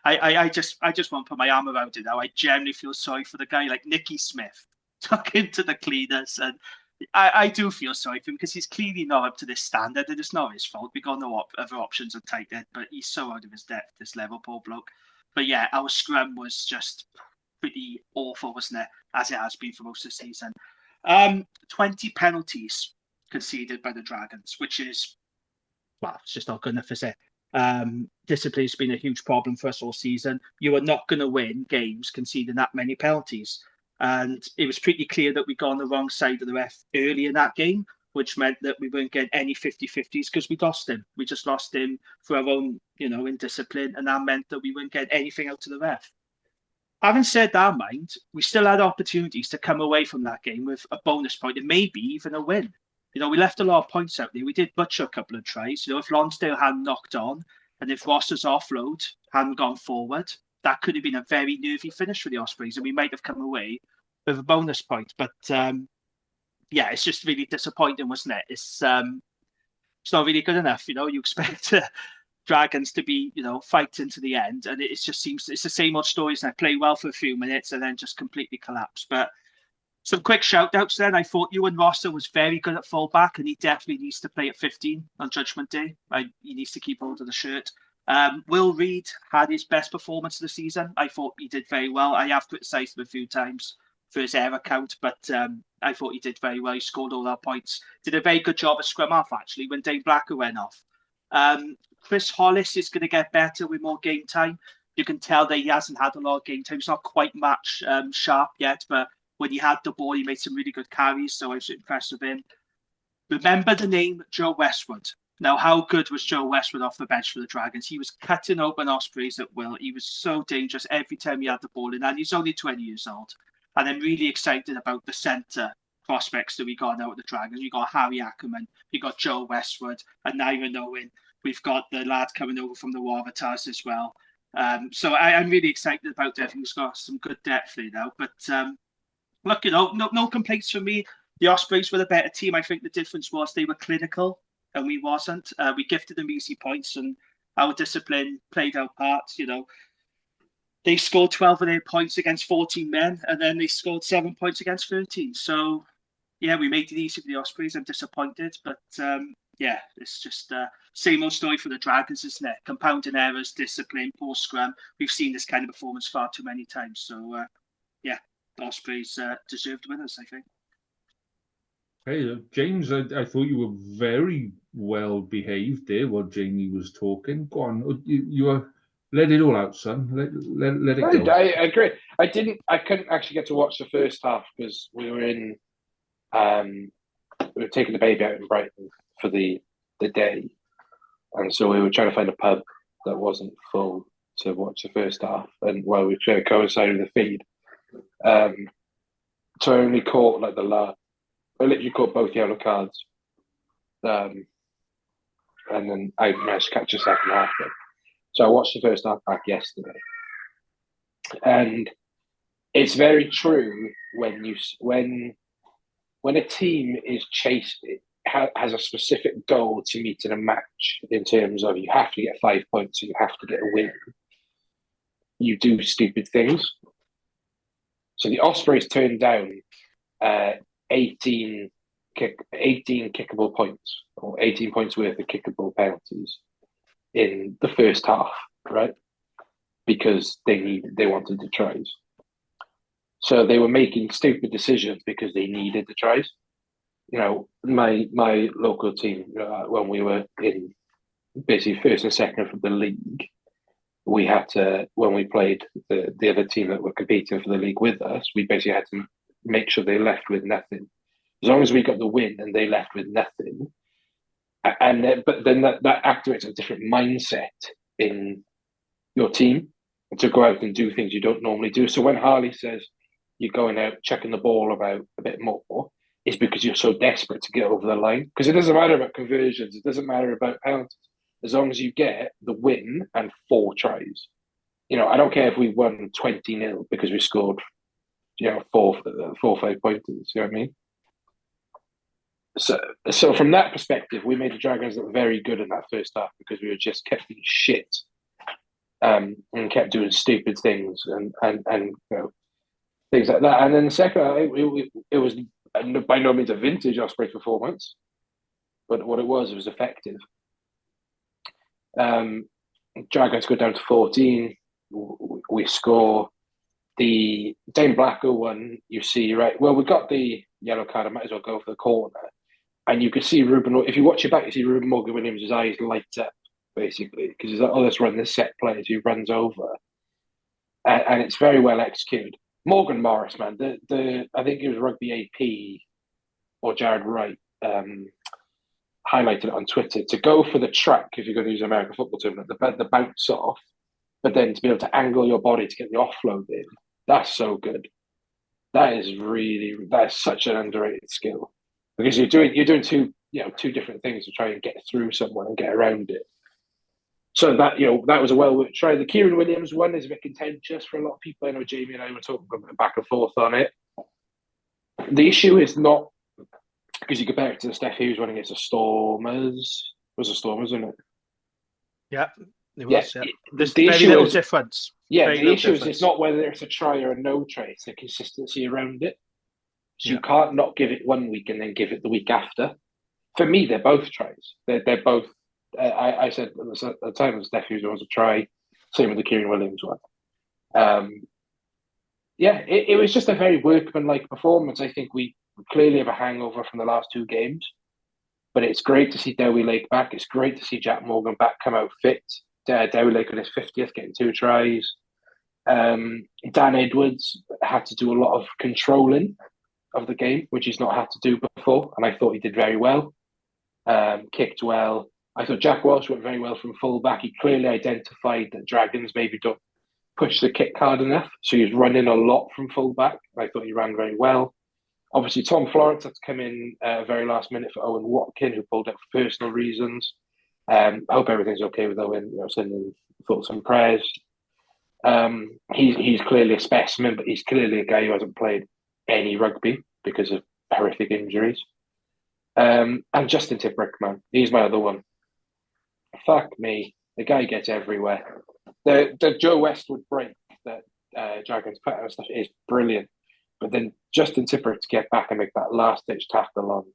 Speaker 7: I just want to put my arm around it now. I genuinely feel sorry for the guy. Like Nicky Smith took him to the cleaners, and I do feel sorry for him because he's clearly not up to this standard, and it's not his fault. We got no other options at tight end, but he's so out of his depth, this level, poor bloke. But yeah, our scrum was just pretty awful, wasn't it? As it has been for most of the season. 20 penalties conceded by the Dragons, which is, well, it's just not good enough, is it? Discipline has been a huge problem for us all season. You are not going to win games conceding that many penalties. And it was pretty clear that we got on the wrong side of the ref early in that game, which meant that we weren't getting any 50-50s because we lost him. We just lost him for our own, indiscipline. And that meant that we weren't getting anything out to the ref. Having said that, mind, we still had opportunities to come away from that game with a bonus point and maybe even a win. We left a lot of points out there. We did butcher a couple of tries. If Lonsdale hadn't knocked on and if Ross's offload hadn't gone forward, that could have been a very nervy finish for the Ospreys and we might have come away with a bonus point. But, it's just really disappointing, wasn't it? It's not really good enough. You expect Dragons to be, fighting to the end. And it just seems it's the same old stories. And I play well for a few minutes and then just completely collapse. But some quick shout-outs then. I thought Ewan Rosser was very good at full-back and he definitely needs to play at 15 on Judgment Day. He needs to keep hold of the shirt. Will Reid had his best performance of the season. I thought he did very well. I have criticised him a few times for his error count, but I thought he did very well. He scored all our points. Did a very good job at scrum half, actually, when Dane Blacker went off. Chris Hollis is going to get better with more game time. You can tell that he hasn't had a lot of game time. He's not quite match sharp yet, but when he had the ball, he made some really good carries, so I was impressed with him. Remember the name Joe Westwood. Now, how good was Joe Westwood off the bench for the Dragons? He was cutting open Ospreys at will. He was so dangerous every time he had the ball in, and he's only 20 years old. And I'm really excited about the centre prospects that we got now at the Dragons. We got Harry Ackerman, we got Joe Westwood, and Nyron Owen. We've got the lad coming over from the Waratahs as well. So I'm really excited about it. I think it's got some good depth there now. But look, no complaints from me. The Ospreys were the better team. I think the difference was they were clinical and we wasn't. We gifted them easy points and our discipline played our part. They scored 12 of their points against 14 men and then they scored 7 points against 13. So, yeah, we made it easy for the Ospreys. I'm disappointed, but it's just same old story for the Dragons, isn't it? Compounding errors, discipline, poor scrum. We've seen this kind of performance far too many times. So, the Ospreys deserved winners, I think.
Speaker 3: Hey, James, I thought you were very well behaved there while Jamie was talking. Go on, you were let it all out, son. Let it go.
Speaker 6: I agree. I couldn't actually get to watch the first half because we were taking the baby out in Brighton for the day, and so we were trying to find a pub that wasn't full to watch the first half, and we were trying to coincide with the feed. So I only caught like I literally caught both yellow cards. And then I managed to catch the second half. So I watched the first half back yesterday, and it's very true when a team is has a specific goal to meet in a match in terms of you have to get 5 points, so you have to get a win. You do stupid things. So the Ospreys turned down 18 kickable points, or 18 points worth of kickable penalties in the first half, right? Because they wanted the tries. So they were making stupid decisions because they needed the tries. You know, my local team, when we were in basically first and second of the league, we had to, when we played the other team that were competing for the league with us, we basically had to make sure they left with nothing. As long as we got the win and they left with nothing, but then that activates a different mindset in your team to go out and do things you don't normally do. So when Harley says you're going out checking the ball about a bit more, it's because you're so desperate to get over the line. Because it doesn't matter about conversions, it doesn't matter about penalties, as long as you get the win and 4 tries. You know, I don't care if we won 20-0 because we scored, 4 or 5 pointers. You know what I mean? So from that perspective, we made the Dragons look very good in that first half because we were just kept being shit, and kept doing stupid things and things like that. And then the second half, it was by no means a vintage Osprey performance, but what it was effective. Dragons go down to 14. We score. The Dane Blacker one, you see, right? Well, we got the yellow card. I might as well go for the corner. And you can see Ruben, if you watch it back, you see Ruben Morgan Williams' eyes light up, basically, because he's like, oh, let's run this set play as he runs over. And it's very well executed. Morgan Morris, man, I think it was Rugby AP or Jared Wright highlighted it on Twitter, to go for the track, if you're going to use American football term, the bounce off, but then to be able to angle your body to get the offload in, that's so good. That is such an underrated skill, because you're doing two different things to try and get through someone and get around it. So that was a well worked try. The Kieran Williams one is a bit contentious for a lot of people. I know Jamie and I were talking back and forth on it. The issue is not, because you compare it to the Steph Hughes running against the Stormers. It was the Stormers, wasn't it?
Speaker 7: Yeah, it was. Yeah. There's
Speaker 6: the
Speaker 7: very little difference.
Speaker 6: Yeah, the issue is it's not whether it's a try or a no try, it's the consistency around it. So you can't not give it 1 week and then give it the week after. For me, they're both tries. They're both. I said at the time the Steph Hughes was a try. Same with the Kieran Williams one. It was just a very workmanlike performance. I think we clearly have a hangover from the last 2 games, but it's great to see Dewi Lake back. It's great to see Jack Morgan back, come out fit. Dewi Lake on his 50th, getting 2 tries. Dan Edwards had to do a lot of controlling of the game, which he's not had to do before, and I thought he did very well. Kicked well. I thought Jack Welsh went very well from fullback. He clearly identified that Dragons maybe don't push the kick hard enough, so he was running a lot from fullback. I thought he ran very well. Obviously, Tom Florence had to come in very last minute for Owen Watkin, who pulled out for personal reasons. I hope everything's okay with Owen. Sending thoughts and prayers. He's clearly a specimen, but he's clearly a guy who hasn't played any rugby because of horrific injuries. And Justin Tipperick, man, he's my other one. Fuck me, the guy gets everywhere. The Joe Westwood break that Dragons put out and stuff is brilliant. But then Justin Tipperick to get back and make that last ditch tackle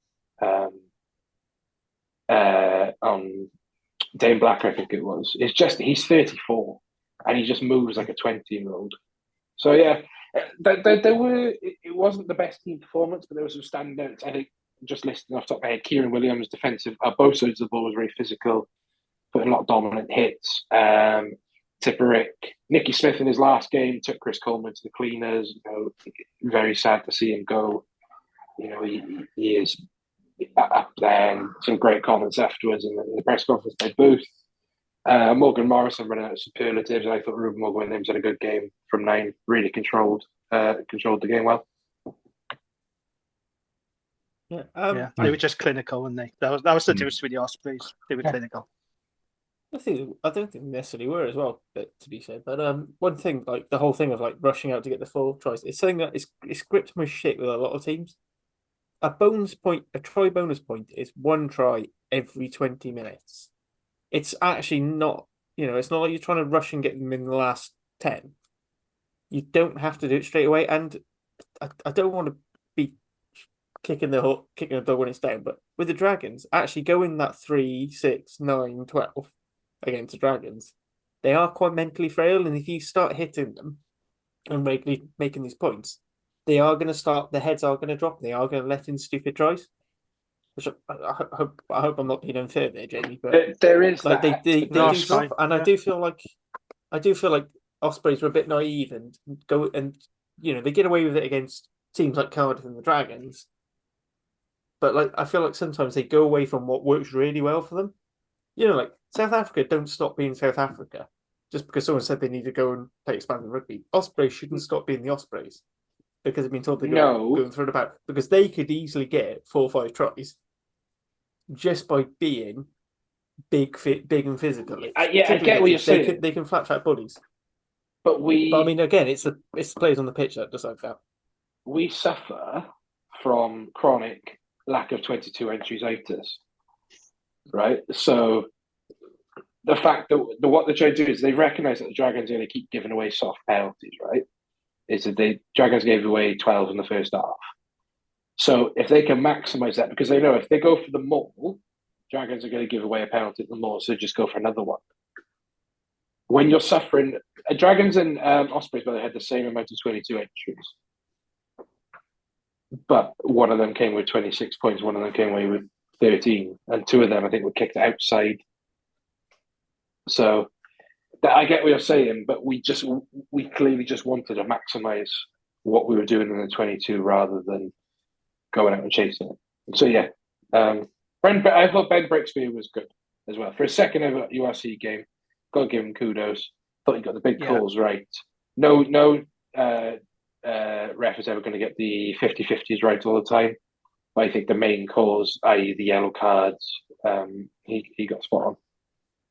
Speaker 6: on Dane Blacker, I think it was. It's just, he's 34 and he just moves like a 20-year-old. So yeah, it wasn't the best team performance, but there were some standouts. I think, just listing off the top of my head, Kieran Williams, defensive, both sides of the ball was very physical, putting a lot of dominant hits. Tipperick, Nicky Smith in his last game took Chris Coleman to the cleaners. Very sad to see him go. He is up there, and some great comments afterwards in the press conference by Booth. Morgan Morrison running out of superlatives. I thought Ruben Morgan Williams had a good game from 9. Really controlled the game well.
Speaker 4: Yeah.
Speaker 7: They were just clinical, weren't they? That was the difference with the Ospreys. They were clinical.
Speaker 4: I don't think they necessarily were as well, but to be fair. But one thing, like the whole thing of like rushing out to get the 4 tries, it's something that it's gripped my shit with a lot of teams. A try bonus point is 1 try every 20 minutes. It's actually not, it's not like you're trying to rush and get them in the last 10. You don't have to do it straight away. And I don't want to be kicking the dog when it's down, but with the Dragons, actually going that 3, 6, 9, 12 against the Dragons, they are quite mentally frail. And if you start hitting them and making these points, they are going to start, their heads are going to drop. They are going to let in stupid tries. Which I hope I'm not being unfair there, Jamie. But
Speaker 6: there is
Speaker 4: like
Speaker 6: that.
Speaker 4: they do drop, and I do feel like Ospreys were a bit naive and go and they get away with it against teams like Cardiff and the Dragons. But like I feel like sometimes they go away from what works really well for them. Like South Africa don't stop being South Africa just because someone said they need to go and play expanded rugby. Ospreys shouldn't stop being the Ospreys because they've been told they're going through the back, because they could easily get 4 or 5 tries just by being big and physical.
Speaker 6: I get what you're saying.
Speaker 4: They can flat track bodies.
Speaker 6: But
Speaker 4: I mean, again, it's the players on the pitch that decide that.
Speaker 6: We suffer from chronic lack of 22 entries outers, right? So the fact that what they're trying to do is they recognise that the Dragons are going to keep giving away soft penalties, right? Is that the Dragons gave away 12 in the first half. So if they can maximise that, because they know if they go for the maul, Dragons are going to give away a penalty at the maul, so just go for another one. When you're suffering, Dragons and Ospreys, by the way, had the same amount of 22 entries. But one of them came with 26 points, one of them came away with 13, and 2 of them, I think, were kicked outside. So I get what you're saying, but we clearly just wanted to maximise what we were doing in the 22 rather than going out and chasing it. So yeah, I thought Ben Brixby was good as well for a second ever URC game. Got to give him kudos. Thought he got the big calls right. No ref is ever going to get the 50-50s right all the time. But I think the main calls, i.e. the yellow cards, he got spot on.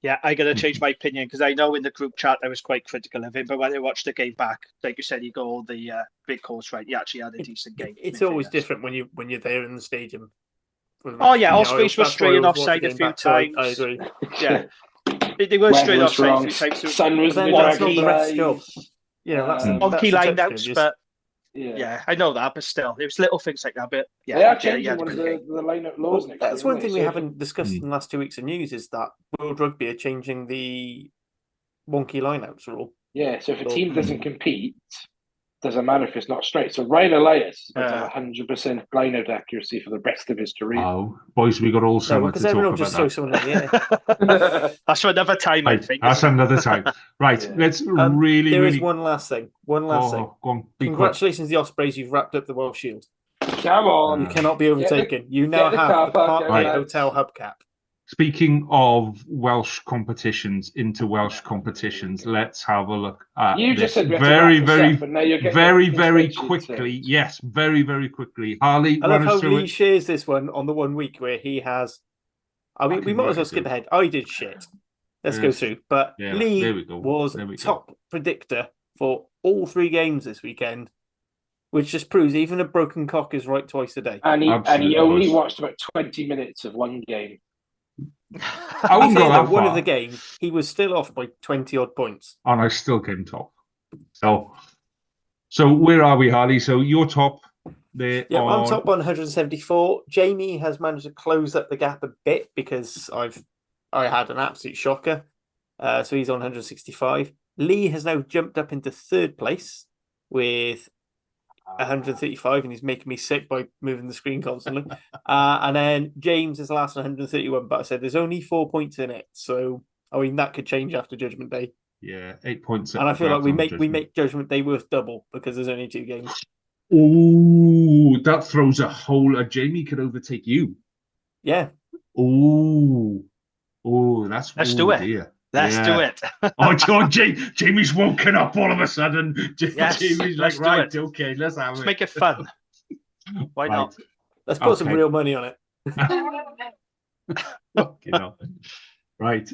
Speaker 7: Yeah, I got to change my opinion because I know in the group chat I was quite critical of him, but when I watched the game back, like you said, he got all the big calls right. He actually had a decent game.
Speaker 4: It's always different when you're there in the stadium.
Speaker 7: Oh yeah, Ospreys were straying offside a few times.
Speaker 4: I agree.
Speaker 7: Yeah, they were straying offside a few times.
Speaker 6: Sun was
Speaker 4: the Dragons' job. That's
Speaker 7: wonky lineups, but. Yeah, I know that, but still, it was little things like that. But yeah,
Speaker 6: they are changing one of the lineup laws next year.
Speaker 4: That's one thing we haven't discussed in the last 2 weeks of news is that World Rugby are changing the wonky lineups rule.
Speaker 6: Yeah, so if a team doesn't compete, doesn't matter if it's not straight. So Ryan Elias is about to have 100% line-out accuracy for the rest of his career.
Speaker 3: Oh, boys, we got all summer to talk about
Speaker 4: just
Speaker 3: that.
Speaker 4: throw someone in the air.
Speaker 7: That's for another time, I think.
Speaker 3: That's another time. Right, let's
Speaker 4: There is one last thing. One last thing.
Speaker 3: Go on,
Speaker 4: Congratulations, the Ospreys. You've wrapped up the Welsh Shield.
Speaker 6: Come on.
Speaker 4: You cannot be overtaken. You now have the Parkgate Hotel hubcap.
Speaker 3: Speaking of Welsh competitions, let's have a look at
Speaker 6: you just said
Speaker 3: very
Speaker 6: quickly.
Speaker 3: Yes, very, very quickly. Harley,
Speaker 4: I love how Lee shares this one on the 1 week where he has. I mean, we might as well skip ahead. I did shit. Let's go through. But Lee was top predictor for all 3 games this weekend, which just proves even a broken cock is right twice a day.
Speaker 6: And he only watched about 20 minutes of one game.
Speaker 3: I wouldn't go that far.
Speaker 4: One of the games, he was still off by 20 odd points.
Speaker 3: And I still came top. So where are we, Harley? So you're top there.
Speaker 4: Yeah, I'm top on 174. Jamie has managed to close up the gap a bit because I had an absolute shocker. So he's on 165. Lee has now jumped up into 3rd place with 135, and he's making me sick by moving the screen constantly. And then James is last 131, but I said there's only 4 points in it, so I mean that could change after Judgment Day.
Speaker 3: Yeah, 8 points.
Speaker 4: And I feel like we make Judgment Day worth double because there's only 2 games.
Speaker 3: Oh, that throws a hole. Jamie could overtake you.
Speaker 4: Yeah.
Speaker 3: Oh, let's
Speaker 7: do it.
Speaker 3: Dear.
Speaker 7: Let's do it.
Speaker 3: Jamie's woken up all of a sudden.
Speaker 7: Yes,
Speaker 3: Jamie's like, right, okay, let's have it.
Speaker 7: Make it fun. Why not?
Speaker 4: Let's put some
Speaker 3: Okay.
Speaker 4: real money on it.
Speaker 3: Fucking hell. Right.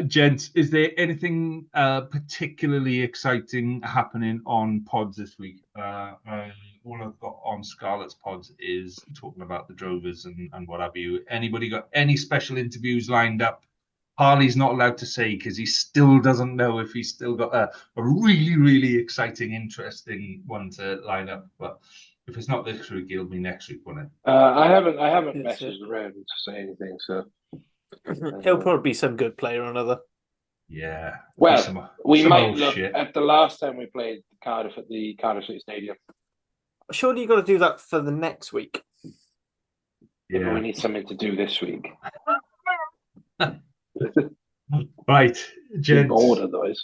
Speaker 3: Gents, is there anything particularly exciting happening on pods this week? All I've got on Scarlett's pods is talking about the Drovers and what have you. Anybody got any special interviews lined up? Harley's not allowed to say because he still doesn't know if he's still got a really, really exciting, interesting one to line up. But if it's not this week, it'll be next week, won't it?
Speaker 6: I haven't
Speaker 4: That's
Speaker 6: messaged around to say anything. So
Speaker 4: He'll probably be some good player or another.
Speaker 3: Yeah.
Speaker 6: well, we
Speaker 3: some
Speaker 6: might
Speaker 3: old
Speaker 6: look
Speaker 3: shit.
Speaker 6: at the last time we played Cardiff at the Cardiff City Stadium.
Speaker 4: Surely you've got to do that for the next week.
Speaker 6: Yeah, but we
Speaker 3: Yeah.
Speaker 6: need something to do this week.
Speaker 3: Right,
Speaker 6: Big
Speaker 3: gents.
Speaker 6: bored otherwise.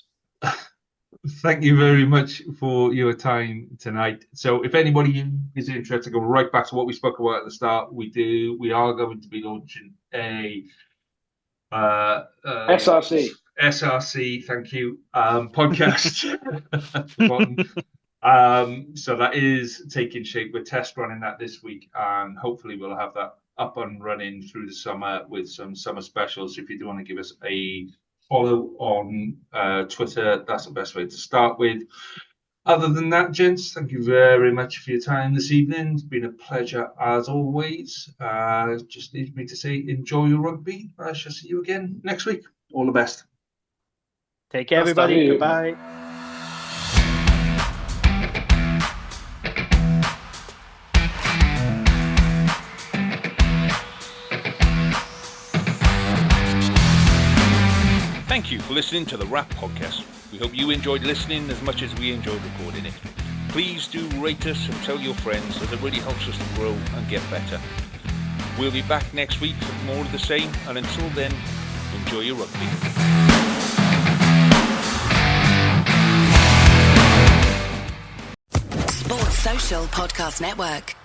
Speaker 3: Thank you very much for your time tonight. So if anybody is interested, go right back to what we spoke about at the start. We are going to be launching a SRC, thank you, podcast. So that is taking shape. We're test running that this week, and hopefully we'll have that up and running through the summer with some summer specials. If you do want to give us a follow on Twitter, that's the best way to start with. Other than that, gents, thank you very much for your time this evening. It's been a pleasure as always. Just leaves me to say enjoy your rugby. I shall see you again next week. All the best.
Speaker 7: Take care, everybody.
Speaker 6: See you.
Speaker 7: Goodbye.
Speaker 5: Thank you for listening to the Rap Podcast. We hope you enjoyed listening as much as we enjoyed recording it. Please do rate us and tell your friends, as it really helps us to grow and get better. We'll be back next week with more of the same, and until then, enjoy your rugby.
Speaker 8: Sports Social Podcast Network.